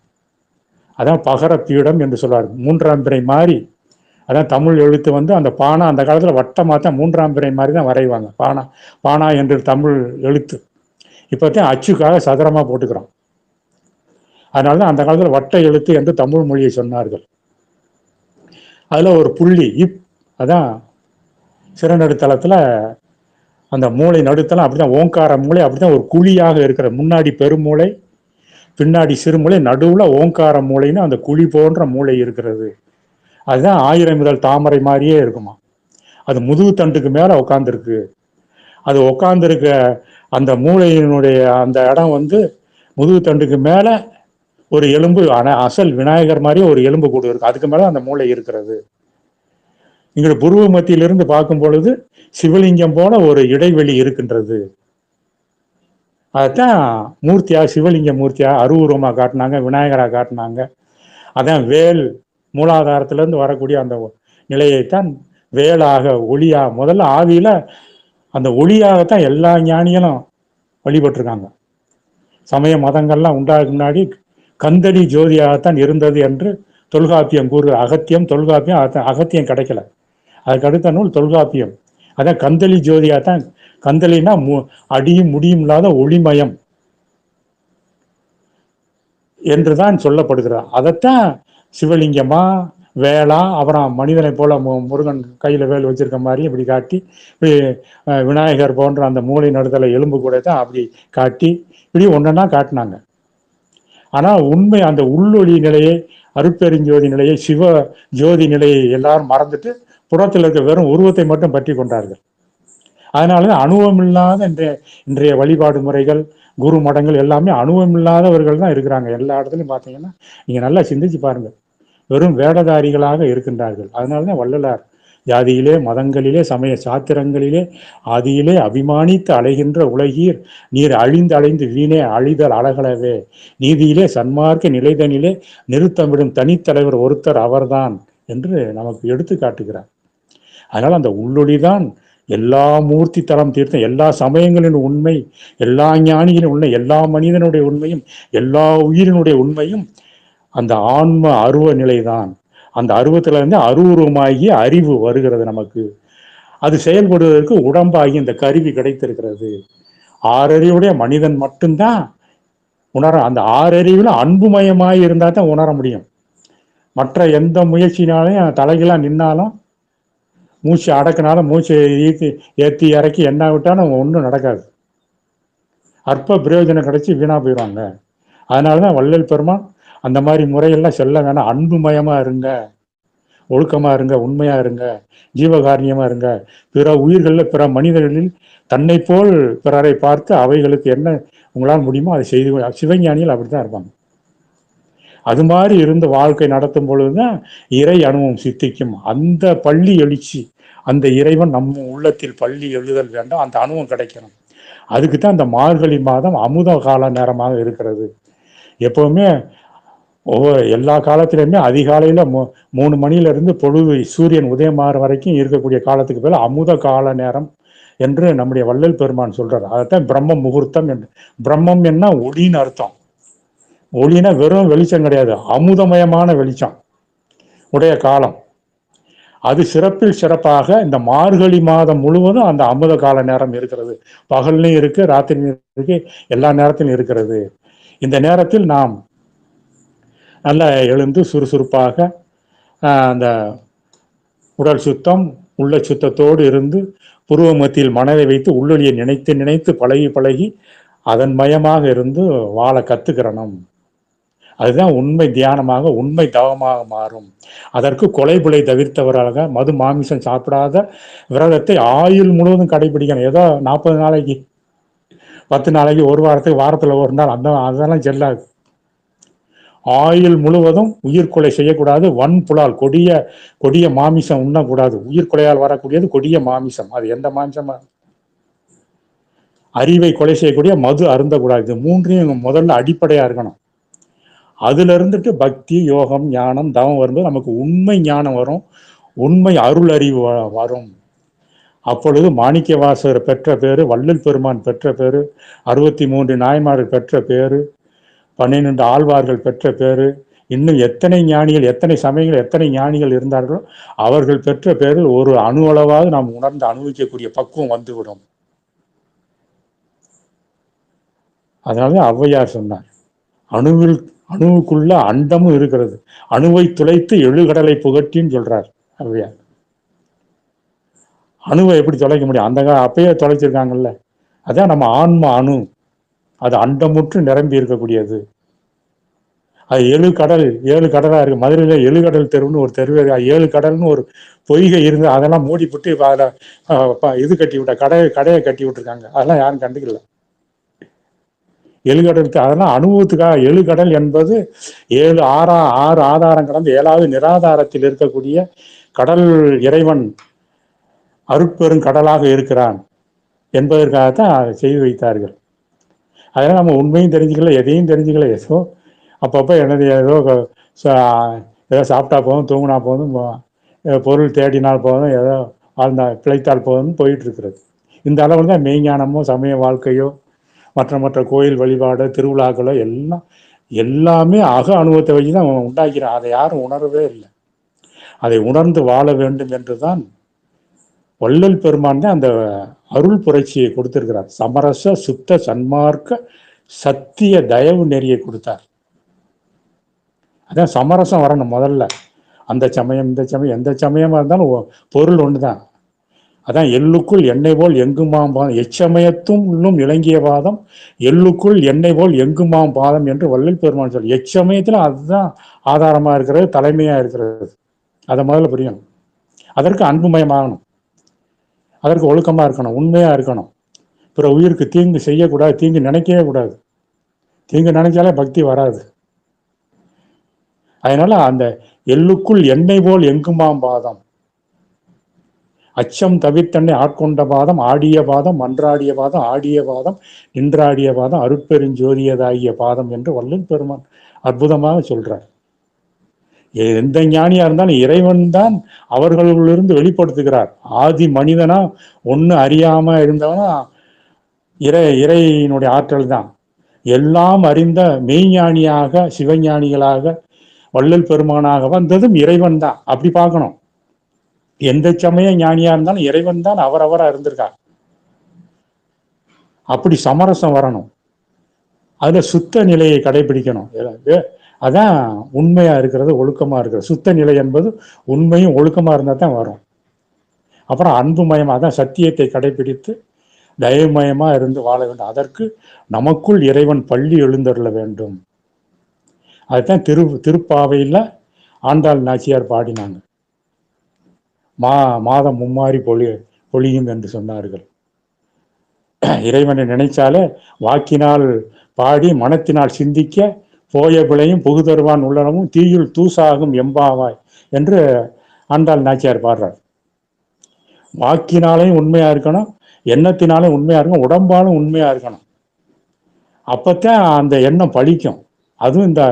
அதான் பகர பீடம் என்று சொல்வார். மூன்றாம் பிறை மாதிரி. அதான் தமிழ் எழுத்து வந்து அந்த பானா அந்த காலத்தில் வட்டமாக தான் மூன்றாம் பிறை மாதிரி தான் வரைவாங்க. பானா பானா என்று தமிழ் எழுத்து. இப்போத்தான் அச்சுக்காக சதுரமாக போட்டுக்கிறோம். அதனால தான் அந்த காலத்தில் வட்ட எழுத்து என்று தமிழ் மொழியை சொன்னார்கள். அதில் ஒரு புள்ளி அதான் சிறநடுத்தலத்தில் அந்த மூளை நடுத்தலம் அப்படிதான் ஓங்கார மூளை அப்படிதான் ஒரு குழியாக இருக்கிற. முன்னாடி பெருமூளை, பின்னாடி சிறுமூளை, நடுவில் ஓங்கார மூளைன்னு அந்த குழி போன்ற மூளை இருக்கிறது. அதுதான் 1000 இதழ் தாமரை மாதிரியே இருக்குமா. அது முதுகு தண்டுக்கு மேலே உட்காந்துருக்கு. அது உட்காந்துருக்க அந்த மூளையினுடைய அந்த இடம் வந்து முதுகு தண்டுக்கு மேலே ஒரு எலும்பு, அசல் விநாயகர் மாதிரியே ஒரு எலும்பு கூடு இருக்கு. அதுக்கு மேலே அந்த மூளை இருக்கிறது. இங்கே புருவ மத்தியிலிருந்து பார்க்கும் பொழுது சிவலிங்கம் போல ஒரு இடைவெளி இருக்கின்றது. அதுதான் மூர்த்தியா, சிவலிங்க மூர்த்தியா அருவுருவமாக காட்டினாங்க, விநாயகராக காட்டினாங்க. அதான் வேல் மூலாதாரத்திலேருந்து வரக்கூடிய அந்த நிலையைத்தான் வேலாக ஒளியா, முதல்ல ஆவியில அந்த ஒளியாகத்தான் எல்லா ஞானிகளும் வழிபட்டிருக்காங்க. சமய மதங்கள்லாம் உண்டாக முன்னாடி கந்தளி ஜோதியாகத்தான் இருந்தது என்று தொல்காப்பியம் கூறு. அகத்தியம் தொல்காப்பியம், அகத்தியம் கிடைக்கல. அதுக்கு அடுத்த நூல் தொல்காப்பியம். அதான் கந்தளி ஜோதியாகத்தான். கந்தளினா அடியும் முடியும் இல்லாத ஒளிமயம் என்றுதான் சொல்லப்படுகிறார். அதைத்தான் சிவலிங்கமா வேளா, அப்புறம் மனிதனை போல முருகன் கையில வேல் வச்சிருக்க மாதிரி இப்படி காட்டி, விநாயகர் போன்ற அந்த மூளை நடுதலை எலும்பு கூட தான் அப்படி காட்டி இப்படி ஒன்னொன்னா காட்டினாங்க. ஆனா உண்மை அந்த உள்ளொளி நிலையை, அருட்பெருஞ்சோதி நிலையை, சிவ ஜோதி நிலையை எல்லாரும் மறந்துட்டு புறத்தில் இருக்க வெறும் உருவத்தை மட்டும் பற்றி கொண்டார்கள். அதனாலதான் அனுபவம் இல்லாத இன்றைய வழிபாடு முறைகள், குரு மடங்கள் எல்லாமே அனுபவம் இல்லாதவர்கள் தான் இருக்கிறாங்க. எல்லா இடத்துலையும் பார்த்தீங்கன்னா நீங்க நல்லா சிந்திச்சு பாருங்க, வெறும் வேடதாரிகளாக இருக்கின்றார்கள். அதனாலதான் வள்ளலார் ஜாதியிலே மதங்களிலே சமய சாத்திரங்களிலே ஆதியிலே அபிமானித்து அலைகின்ற உலகீர் நீர் அழிந்து அலைந்து வீணே அழிதல் அழகளவே நீதியிலே சன்மார்க்க நிலைதனிலே நிறுத்தமிடும் தனித்தலைவர் ஒருத்தர் அவர்தான் என்று நமக்கு எடுத்து காட்டுகிறார். அதனால் அந்த உள்ளொளிதான் எல்லா மூர்த்தி தலம் தீர்த்தம், எல்லா சமயங்களின் உண்மை, எல்லா ஞானிகளின் உண்மை, எல்லா மனிதனுடைய உண்மையும், எல்லா உயிரினுடைய உண்மையும் அந்த ஆன்ம அருவ நிலைதான். அந்த அருவத்துல இருந்து அருவுருவமாகிய அறிவு வருகிறது நமக்கு. அது செயல்படுவதற்கு உடம்பாகி இந்த கருவி கிடைத்திருக்கிறது. ஆறறிவுடைய மனிதன் மட்டும்தான் உணர. அந்த ஆறறிவுல அன்புமயமாய் இருந்தா தான் உணர முடியும். மற்ற எந்த முயற்சினாலையும் தலைகளாக நின்னாலும், மூச்சு அடக்கினாலும், மூச்சை ஏற்றி இறக்கி என்ன விட்டாலும் ஒன்றும் நடக்காது. அற்ப பிரயோஜனம் கிடைச்சி வீணா போயிடுவாங்க. அதனாலதான் வள்ளல் பெருமான் அந்த மாதிரி முறையெல்லாம் செல்ல வேணாம், அன்புமயமா இருங்க, ஒழுக்கமா இருங்க, உண்மையா இருங்க, ஜீவகாரணியமா இருங்க, பிற உயிர்களில் பிற மனிதர்களில் தன்னை போல் பிறரை பார்த்து அவைகளுக்கு என்ன உங்களால் முடியுமோ அதை செய்து. சிவஞானிகள் அப்படித்தான் இருப்பாங்க. அது மாதிரி இருந்து வாழ்க்கை நடத்தும் பொழுதுதான் இறை அனுபவம் சித்திக்கும். அந்த பள்ளி எழுச்சி, அந்த இறைவன் நம்ம உள்ளத்தில் பள்ளி எழுதல் வேண்டும், அந்த அனுபவம் கிடைக்கணும். அதுக்கு தான் அந்த மார்கழி மாதம் அமுத கால நேரமாக இருக்கிறது. எப்பவுமே எல்லா காலத்திலையுமே அதிகாலையில 3 மணியிலிருந்து பொழுது சூரியன் உதயமாற வரைக்கும் இருக்கக்கூடிய காலத்துக்கு பேர் அமுத கால நேரம் என்று நம்முடைய வள்ளல் பெருமான் சொல்றார். அதைத்தான் பிரம்ம முகூர்த்தம் என்று. பிரம்மம் என்ன ஒளின்னு அர்த்தம். ஒளினா வெறும் வெளிச்சம் கிடையாது, அமுதமயமான வெளிச்சம் உடைய காலம். அது சிறப்பில் சிறப்பாக இந்த மார்கழி மாதம் முழுவதும் அந்த அமுத கால நேரம் இருக்கிறது. பகல்லையும் இருக்கு, ராத்திரியும் இருக்கு, எல்லா நேரத்திலும் இருக்கிறது. இந்த நேரத்தில் நாம் நல்லா எழுந்து சுறுசுறுப்பாக அந்த உடல் சுத்தம் உள்ள சுத்தத்தோடு இருந்து புருவ மத்தியில் மனதை வைத்து உள்ளொலியை நினைத்து நினைத்து பழகி பழகி அதன் மயமாக இருந்து வாழ கத்துக்கிறணும். அதுதான் உண்மை தியானமாக உண்மை தவமாக மாறும். அதற்கு கொலை புலை தவிர்த்தவராக மது மாமிசம் சாப்பிடாத விரதத்தை ஆயுள் முழுவதும் கடைபிடிக்கணும். ஏதோ 40 நாளைக்கு 10 நாளைக்கு ஒரு வாரத்துக்கு வாரத்தில் ஒரு நாள் அதெல்லாம் செல்லாது. ஆயுள் முழுவதும் உயிர்கொலை செய்யக்கூடாது. வன்புலால் கொடிய கொடிய மாமிசம் உண்ணக்கூடாது. உயிர்கொலையால் வரக்கூடியது கொடிய மாமிசம். அது எந்த மாமிசமா? அறிவை கொலை செய்யக்கூடிய மது அருந்தக்கூடாது. இது மூன்றையும் முதல்ல அடிப்படையா இருக்கணும். அதுல இருந்துட்டு பக்தி யோகம் ஞானம் தவம் வரும்போது நமக்கு உண்மை ஞானம் வரும், உண்மை அருள் அறிவு வரும். அப்பொழுது மாணிக்க வாசகர் பெற்ற பேரு, வள்ளல் பெருமான் பெற்ற பேரு, 63 நாயன்மார்கள் பெற்ற பேரு, 12 ஆழ்வார்கள் பெற்ற பேரு, இன்னும் எத்தனை ஞானிகள் எத்தனை சமயங்கள் எத்தனை ஞானிகள் இருந்தார்களோ அவர்கள் பெற்ற பேரு ஒரு அணு அளவாவது நாம் உணர்ந்து அனுபவிக்கக்கூடிய பக்குவம் வந்துவிடும். அதனால ஔவையார் சொன்னார், அணுவுக்குள்ள அண்டமும் இருக்கிறது, அணுவை துளைத்து எழுகடலை புகட்டின்னு சொல்றார் ஔவையார். அணுவை எப்படி தொலைக்க முடியும்? அந்த அப்பயே தொலைச்சிருக்காங்கல்ல. அதான் நம்ம ஆன்ம அணு, அது அண்டமுற்று நிரம்பி இருக்கக்கூடியது. அது 7 கடலா இருக்கு. மதுரையில 7 கடல் தெருவுன்னு ஒரு தெருவு, 7 கடல்னு ஒரு பொய்கை இருந்து அதெல்லாம் மூடிப்புட்டு அதில் இது கட்டி விட்ட கடையை கட்டி விட்டுருக்காங்க. அதெல்லாம் யாரும் கண்டுக்கல. 7 கடல் அதெல்லாம் அனுபவத்துக்காக. 7 கடல் என்பது 7 6 ஆதாரம் கடந்து 7வது நிராதாரத்தில் இருக்கக்கூடிய கடல் இறைவன் அருட்பெரும் கடலாக இருக்கிறான் என்பதற்காகத்தான் செய்து வைத்தார்கள். அதெல்லாம் நம்ம உண்மையும் தெரிஞ்சுக்கல, எதையும் தெரிஞ்சுக்கல. ஏதோ அப்பப்போ ஏதோ சாப்பிட்டா போதும், தூங்கினா போதும், பொருள் தேடினால் போதும், ஏதோ பிழைத்தால் போதும்னு போயிட்டு இருக்கிறது. இந்த அளவில் தான் மெய்ஞானமோ சமய வாழ்க்கையோ மற்ற கோயில் வழிபாடு திருவிழாக்களோ எல்லாமே அக அனுபவத்தை வச்சு தான் உண்டாக்கிறான். அதை யாரும் உணரவே இல்லை. அதை உணர்ந்து வாழ வேண்டும் என்றுதான் வள்ளல் பெருமான் தான் அந்த அருள் புரட்சியை கொடுத்திருக்கிறார். சமரச சுத்த சன்மார்க்க சத்திய தயவு நெறியை கொடுத்தார். அதான் சமரசம் வரணும் முதல்ல. அந்த சமயம் இந்த சமயம் எந்த சமயமா இருந்தாலும் பொருள் ஒன்று தான். அதான் எள்ளுக்குள் எண்ணெய் போல் எங்குமாம் பாதம், எச்சமயத்தும் உள்ளும் இலங்கிய பாதம், எள்ளுக்குள் எண்ணெய் போல் எங்குமாம் பாதம் என்று வள்ளல் பெருமான் சொல்லி. எச்சமயத்தில் அதுதான் ஆதாரமா இருக்கிறது, தலைமையா இருக்கிறது. அதை முதல்ல புரியணும். அதற்கு அன்புமயமாகணும், அதற்கு ஒழுக்கமா இருக்கணும், உண்மையா இருக்கணும். பிற உயிருக்கு தீங்கு செய்யக்கூடாது, தீங்கு நினைக்கவே கூடாது. தீங்கு நினைச்சாலே பக்தி வராது. அதனால அந்த எள்ளுக்குள் எண்ணெய் போல் எங்குமாம் பாதம், அச்சம் தவிர்த்தன்னை ஆட்கொண்ட பாதம், ஆடிய பாதம், மன்றாடிய பாதம், ஆடிய பாதம், நின்றாடிய பாதம், அருட்பெருஞ்சோதியதாகிய பாதம் என்று வள்ளல் பெருமான் அற்புதமாக சொல்றார். எந்த ஞானியா இருந்தாலும் இறைவன் தான் அவர்களிலிருந்து வெளிப்படுத்துகிறார். ஆதி மனிதனா ஒண்ணு அறியாம இருந்தவனா இறையினுடைய ஆற்றல் தான். எல்லாம் அறிந்த மெய்ஞானியாக சிவஞானிகளாக வள்ளல் பெருமானாக வந்ததும் இறைவன் தான். அப்படி பார்க்கணும். எந்த சமய ஞானியா இருந்தாலும் இறைவன் தான் அவரவரா இருந்திருக்கார். அப்படி சமரசம் வரணும். அதுல சுத்த நிலையை கடைபிடிக்கணும். அதான் உண்மையா இருக்கிறது, ஒழுக்கமா இருக்கிறது. சுத்த நிலை என்பது உண்மையும் ஒழுக்கமா இருந்தால் தான் வரும். அப்புறம் அன்புமயமா, அதான் சத்தியத்தை கடைபிடித்து தயவுமயமா இருந்து வாழ வேண்டும். அதற்கு நமக்குள் இறைவன் பள்ளி எழுந்தருள வேண்டும். அதுதான் திருப்பாவையில் ஆண்டாள் நாச்சியார் பாடினாங்க. மாதம் மும்மாறி பொழியும் என்று சொன்னார்கள். இறைவனை நினைச்சாலே வாக்கினால் பாடி மனத்தினால் சிந்திக்க போய பிழையும் புகுதருவான் உள்ளனமும் தீயுள் தூசாகும் எம்பாவாய் என்று ஆண்டாள் நாச்சியார் பாடுறார். வாக்கினாலையும் உண்மையா இருக்கணும், எண்ணத்தினாலும் உண்மையா இருக்கணும், உடம்பாலும் உண்மையா இருக்கணும். அப்பத்தான் அந்த எண்ணம் பழிக்கும். அதுவும் இந்த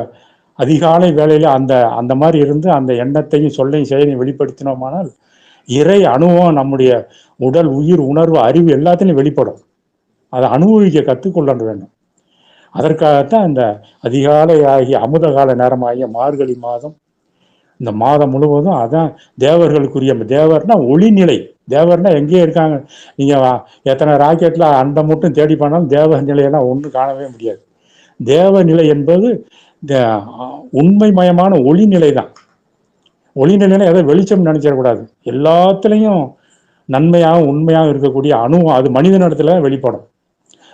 அதிகாலை வேளையில அந்த மாதிரி இருந்து அந்த எண்ணத்தையும் சொல்லையும் செயலையும் வெளிப்படுத்தினோமானால் இறை அனுபவம் நம்முடைய உடல் உயிர் உணர்வு அறிவு எல்லாத்திலையும் வெளிப்படும். அதை அனுபவிக்க கற்றுக்கொள்ள வேண்டும். அதற்காகத்தான் இந்த அதிகாலை ஆகிய அமுத கால நேரமாகிய மார்கழி மாதம் இந்த மாதம் முழுவதும் அதான் தேவர்களுக்குரிய. தேவர்னா ஒளிநிலை. தேவர்னா எங்கேயே இருக்காங்க. நீங்க எத்தனை ராக்கெட்ல அந்த மட்டும் தேடி பண்ணாலும் தேவ நிலையெல்லாம் ஒன்றும் காணவே முடியாது. தேவநிலை என்பது உண்மைமயமான ஒளிநிலை தான். ஒளிநிலைன்னா எதை வெளிச்சம் நினைச்சிடக்கூடாது. எல்லாத்துலேயும் நன்மையாகவும் உண்மையாகவும் இருக்கக்கூடிய அணுவும் அது மனிதனிடத்துல வெளிப்படும்.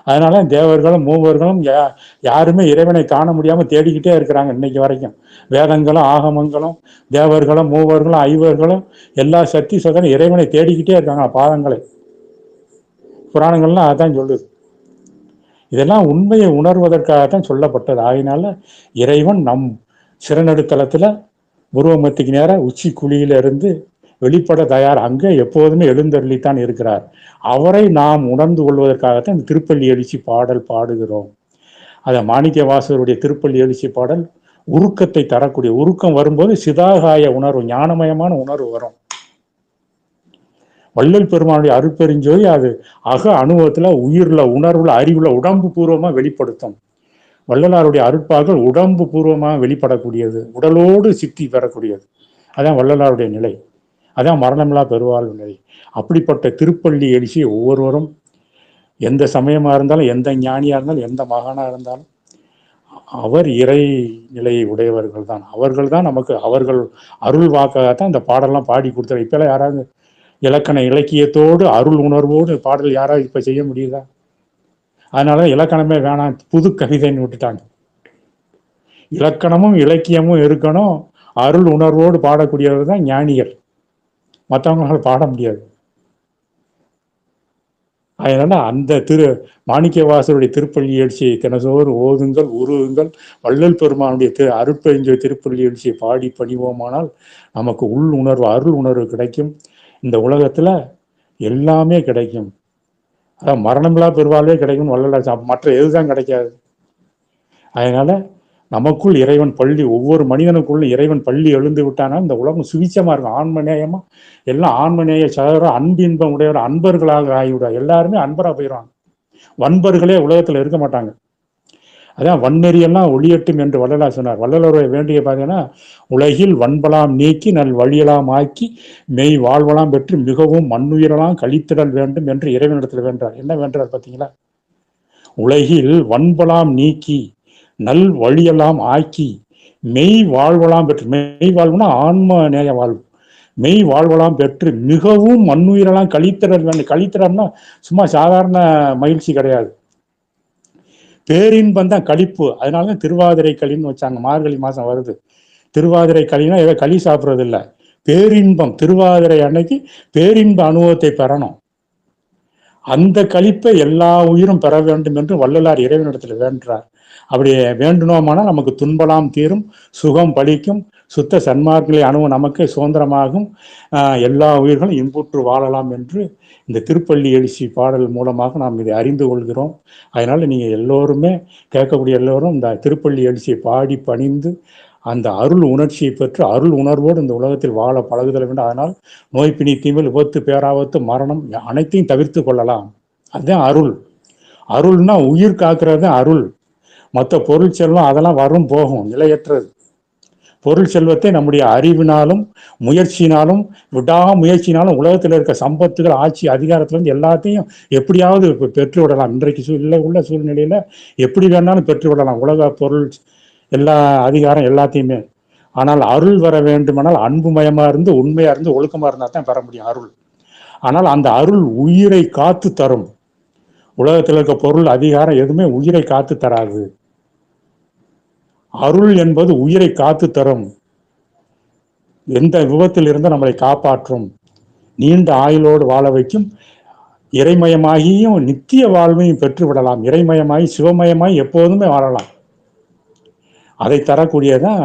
அதனால தேவர்களும் மூவர்களும் யாருமே இறைவனை காண முடியாம தேடிக்கிட்டே இருக்கிறாங்க இன்னைக்கு வரைக்கும். வேதங்களும் ஆகமங்களும் தேவர்களும் மூவர்களும் ஐவர்களும் எல்லா சக்தி சதனும் இறைவனை தேடிக்கிட்டே இருக்காங்க. பாதங்களை புராணங்கள்லாம் அதான் சொல்லுது. இதெல்லாம் உண்மையை உணர்வதற்காகத்தான் சொல்லப்பட்டது. ஆகினால இறைவன் நம் சிறநடுத்தலத்துல உருவமத்துக்கு நேரம் உச்சி குழியில இருந்து வெளிப்பட தயார். அங்கே எப்போதுமே எழுந்தருளித்தான் இருக்கிறார். அவரை நாம் உணர்ந்து கொள்வதற்காகத்தான் இந்த திருப்பள்ளி எழுச்சி பாடல் பாடுகிறோம். அதை மாணிக்க வாசகருடைய திருப்பள்ளி எழுச்சி பாடல் உருக்கத்தை தரக்கூடிய. உருக்கம் வரும்போது சிதாகாய உணர்வு, ஞானமயமான உணர்வு வரும். வள்ளல் பெருமானுடைய அருட்பெருஞ்சோதி அது அக அனுபவத்துல, உயிர்ல, உணர்வுல, அறிவுல, உடம்பு பூர்வமா வெளிப்படுத்தும். வள்ளலாருடைய அருட்பாக்கள் உடம்பு பூர்வமாக வெளிப்படக்கூடியது, உடலோடு சித்தி பெறக்கூடியது. அதான் வள்ளலாருடைய நிலை. அதான் மரணமில்லா பெருவாழ்வு நிலை. அப்படிப்பட்ட திருப்பள்ளி எழுச்சியை ஒவ்வொருவரும், எந்த சமயமா இருந்தாலும், எந்த ஞானியா இருந்தாலும், எந்த மகானா இருந்தாலும், அவர் இறை நிலையை உடையவர்கள் தான். அவர்கள் தான் நமக்கு, அவர்கள் அருள் வாக்காகத்தான் இந்த பாடலாம் பாடி கொடுத்தார். இப்பெல்லாம் யாராவது இலக்கண இலக்கியத்தோடு அருள் உணர்வோடு பாடல் யாராவது இப்ப செய்ய முடியுதா? அதனால இலக்கணமே வேணாம், புது கவிதைன்னு விட்டுட்டாங்க. இலக்கணமும் இலக்கியமும் இருக்கணும். அருள் உணர்வோடு பாடக்கூடியவர் தான் ஞானிகள். மற்றவங்களால பாட முடியாது. அதனால அந்த மாணிக்கவாசருடைய திருப்பள்ளி எழுச்சியை தினசோறு ஓதுங்கள், உருவுங்கள். வள்ளல் பெருமானுடைய அருட்பெருஞ்சோதி திருப்பள்ளி எழுச்சியை பாடி பணிவோமானால் நமக்கு உள் உணர்வு, அருள் உணர்வு கிடைக்கும். இந்த உலகத்துல எல்லாமே கிடைக்கும். அதான் மரணமில்லா பெருவாழ்வே கிடைக்கும். வள்ளலார் மற்ற எதுதான் கிடைக்காது. அதனால நமக்குள் இறைவன் பள்ளி, ஒவ்வொரு மனிதனுக்குள்ள இறைவன் பள்ளி எழுந்து விட்டானா இந்த உலகம் சுவிச்சமா இருக்கும். ஆன்மநேயமா எல்லாம் ஆன்மநேய சகோதர அன்பின்பம் உடையவர் அன்பர்களாக ஆகிவிடும். எல்லாருமே அன்பரா போயிடுவாங்க. வன்பர்களே உலகத்துல இருக்க மாட்டாங்க. அதான் வன்னெறியெல்லாம் ஒளியட்டும் என்று வள்ளலார் சொன்னார். வள்ளலாருடைய வேண்டிய பார்த்தீங்கன்னா, உலகில் வன்பலாம் நீக்கி நல் வழியலாம் ஆக்கி மெய் வாழ்வலாம் பெற்று மிகவும் மண்ணுயிரெல்லாம் கழித்திடல் வேண்டும் என்று இறைவனிடத்தில் வேண்டார். என்ன வேண்டார் பார்த்தீங்களா? உலகில் வன்பலாம் நீக்கி நல் வழியெல்லாம் ஆக்கி மெய் வாழ்வலாம் பெற்று, மெய் வாழ்வுனா ஆன்ம நேய வாழ்வு, மெய் வாழ்வலாம் பெற்று மிகவும் மண்ணுயிரெல்லாம் கழித்திடல் வேண்டும். கழித்திடம்னா சும்மா சாதாரண மகிழ்ச்சி கிடையாது, பேரின்பம் தான், களிப்பு. அதனாலதான் திருவாதிரை களின்னு வச்சாங்க. மார்கழி மாசம் வருது. திருவாதிரை களினா ஏதோ களி சாப்பிட்றது இல்லை, பேரின்பம். திருவாதிரை அன்னைக்கு பேரின்ப அனுபவத்தை பெறணும். அந்த களிப்பை எல்லா உயிரும் பெற வேண்டும் என்று வள்ளலார் இறைவனிடத்துல வேண்டுறார். அப்படி வேண்டணுமானால் நமக்கு துன்பலாம் தீரும், சுகம் பலிக்கும், சுத்த சன்மார்க்கங்களை அணுவும் நமக்கு சுதந்திரமாகும், எல்லா உயிர்களும் இன்புற்று வாழலாம் என்று இந்த திருப்பள்ளி எழுச்சி பாடல் மூலமாக நாம் இதை அறிந்து கொள்கிறோம். அதனால நீங்க எல்லோருமே, கேட்கக்கூடிய எல்லோரும் இந்த திருப்பள்ளி எழுச்சியை பாடி பணிந்து அந்த அருள் உணர்ச்சியை பெற்று அருள் உணர்வோடு இந்த உலகத்தில் வாழ பழகுதல் வேண்டும். அதனால் நோய் பிணி தீமல் விபத்து பேராபத்து மரணம் அனைத்தையும் தவிர்த்து கொள்ளலாம். அதுதான் அருள். அருள்னா உயிர் காக்கிறது தான் அருள். மற்ற பொருள் செல்வம் அதெல்லாம் வரும் போகும், நிலையற்றது. பொருள் செல்வத்தை நம்முடைய அறிவினாலும் முயற்சியினாலும் விடாமுயற்சினாலும் உலகத்தில் இருக்க சம்பத்துகள், ஆட்சி, அதிகாரத்திலிருந்து எல்லாத்தையும் எப்படியாவது பெற்று விடலாம். இன்றைக்கு உள்ள சூழ்நிலையில எப்படி வேணாலும் பெற்று விடலாம் உலக பொருள், எல்லா அதிகாரம் எல்லாத்தையுமே. ஆனால் அருள் வர வேண்டுமானால் அன்புமயமா இருந்து உண்மையா இருந்து ஒழுக்கமா இருந்தா தான் பெற முடியும் அருள். ஆனால் அந்த அருள் உயிரை காத்து தரும். உலகத்தில் இருக்க பொருள், அதிகாரம் எதுவுமே உயிரை காத்து தராது. அருள் என்பது உயிரை காத்து தரும். எந்த விபத்தில் இருந்து நம்மளை காப்பாற்றும், நீண்ட ஆயுளோடு வாழ வைக்கும். இறைமயமாகியும் நித்திய வாழ்வையும் பெற்று விடலாம். இறைமயமாகி சிவமயமாகி எப்போதுமே வாழலாம். அதை தரக்கூடியதான்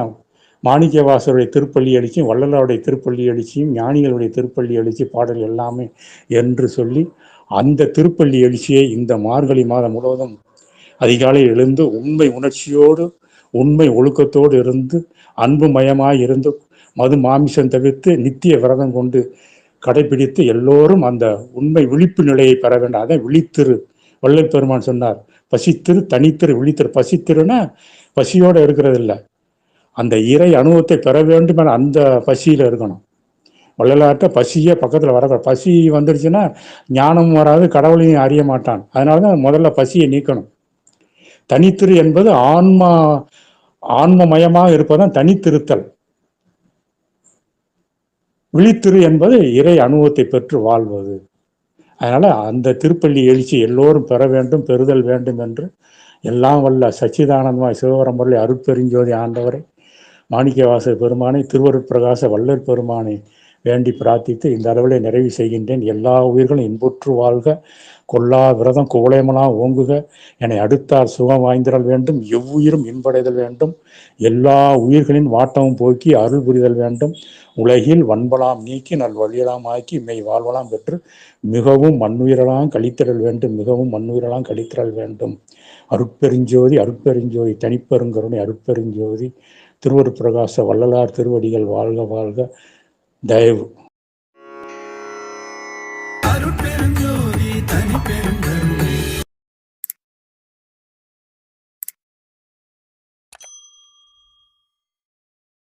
மாணிக்கவாசருடைய திருப்பள்ளி எழுச்சியும் வள்ளலாருடைய திருப்பள்ளி எழுச்சியும் ஞானிகளுடைய திருப்பள்ளி எழுச்சி பாடல் எல்லாமே என்று சொல்லி, அந்த திருப்பள்ளி எழுச்சியை இந்த மார்கழி மாதம் முழுவதும் அதிகாலையில் எழுந்து உண்மை உணர்ச்சியோடு உண்மை ஒழுக்கத்தோடு இருந்து அன்பு மயமாய் இருந்து மது மாமிசம் தவிர்த்து நித்திய விரதம் கொண்டு கடைபிடித்து எல்லோரும் அந்த உண்மை விழிப்பு நிலையை பெற வேண்டும். அதை விழித்திரு. வள்ளல் பெருமான் சொன்னார், பசித்திரு தனித்திரு விழித்திரு. பசித்திருன்னா பசியோடு இருக்கிறது இல்லை, அந்த இறை அனுபவத்தை பெற வேண்டும் என அந்த பசியில் இருக்கணும். வள்ளலார்ட்ட பசியே பக்கத்தில் வர, பசி வந்துருச்சுன்னா ஞானம் வராது, கடவுளையும் அறிய மாட்டான். அதனால தான் முதல்ல பசியை நீக்கணும். தனித்திரு என்பது ஆன்மமயமாக இருப்பதுதான் தனித்திருத்தல். விழித்திரு என்பது இறை அனுபவத்தை பெற்று வாழ்வது. அதனால அந்த திருப்பள்ளி எழுச்சி எல்லோரும் பெற வேண்டும், பெறுதல் வேண்டும் என்று எல்லாம் வல்ல சச்சிதானந்தமாய் சிவபரம்பொருளை அருட்பெருஞ்சோதி ஆண்டவரை, மாணிக்கவாசர் பெருமானை, திருவருட்பிரகாச வள்ளல் பெருமானை வேண்டி பிரார்த்தித்து இந்த அளவிலே நிறைவு செய்கின்றேன். எல்லா உயிர்களும் இன்புற்று வாழ்க, கொல்லா விரதம் குவளையமெல்லாம் ஓங்குக, என்னை அடுத்தால் சுகம் வாய்ந்திடல் வேண்டும், எவ்வுயிரும் இன்படைதல் வேண்டும், எல்லா உயிர்களின் வாட்டமும் போக்கி அருள் புரிதல் வேண்டும், உலகில் வன்பலாம் நீக்கி நல் வழியலாம் ஆக்கி மெய் வாழ்வலாம் பெற்று மிகவும் மண்ணுயிரெல்லாம் கழித்திடல் வேண்டும், மிகவும் மண்ணுயிரெல்லாம் கழித்திடல் வேண்டும். அருட்பெருஞ்சோதி அருட்பெருஞ்சோதி தனிப்பெருங்கருணை அருட்பெருஞ்சோதி திருவருட்பிரகாச வள்ளலார் திருவடிகள் வாழ்க வாழ்க. தயவு. அருட்பெருஞ்சோதி தனிப்பெரும்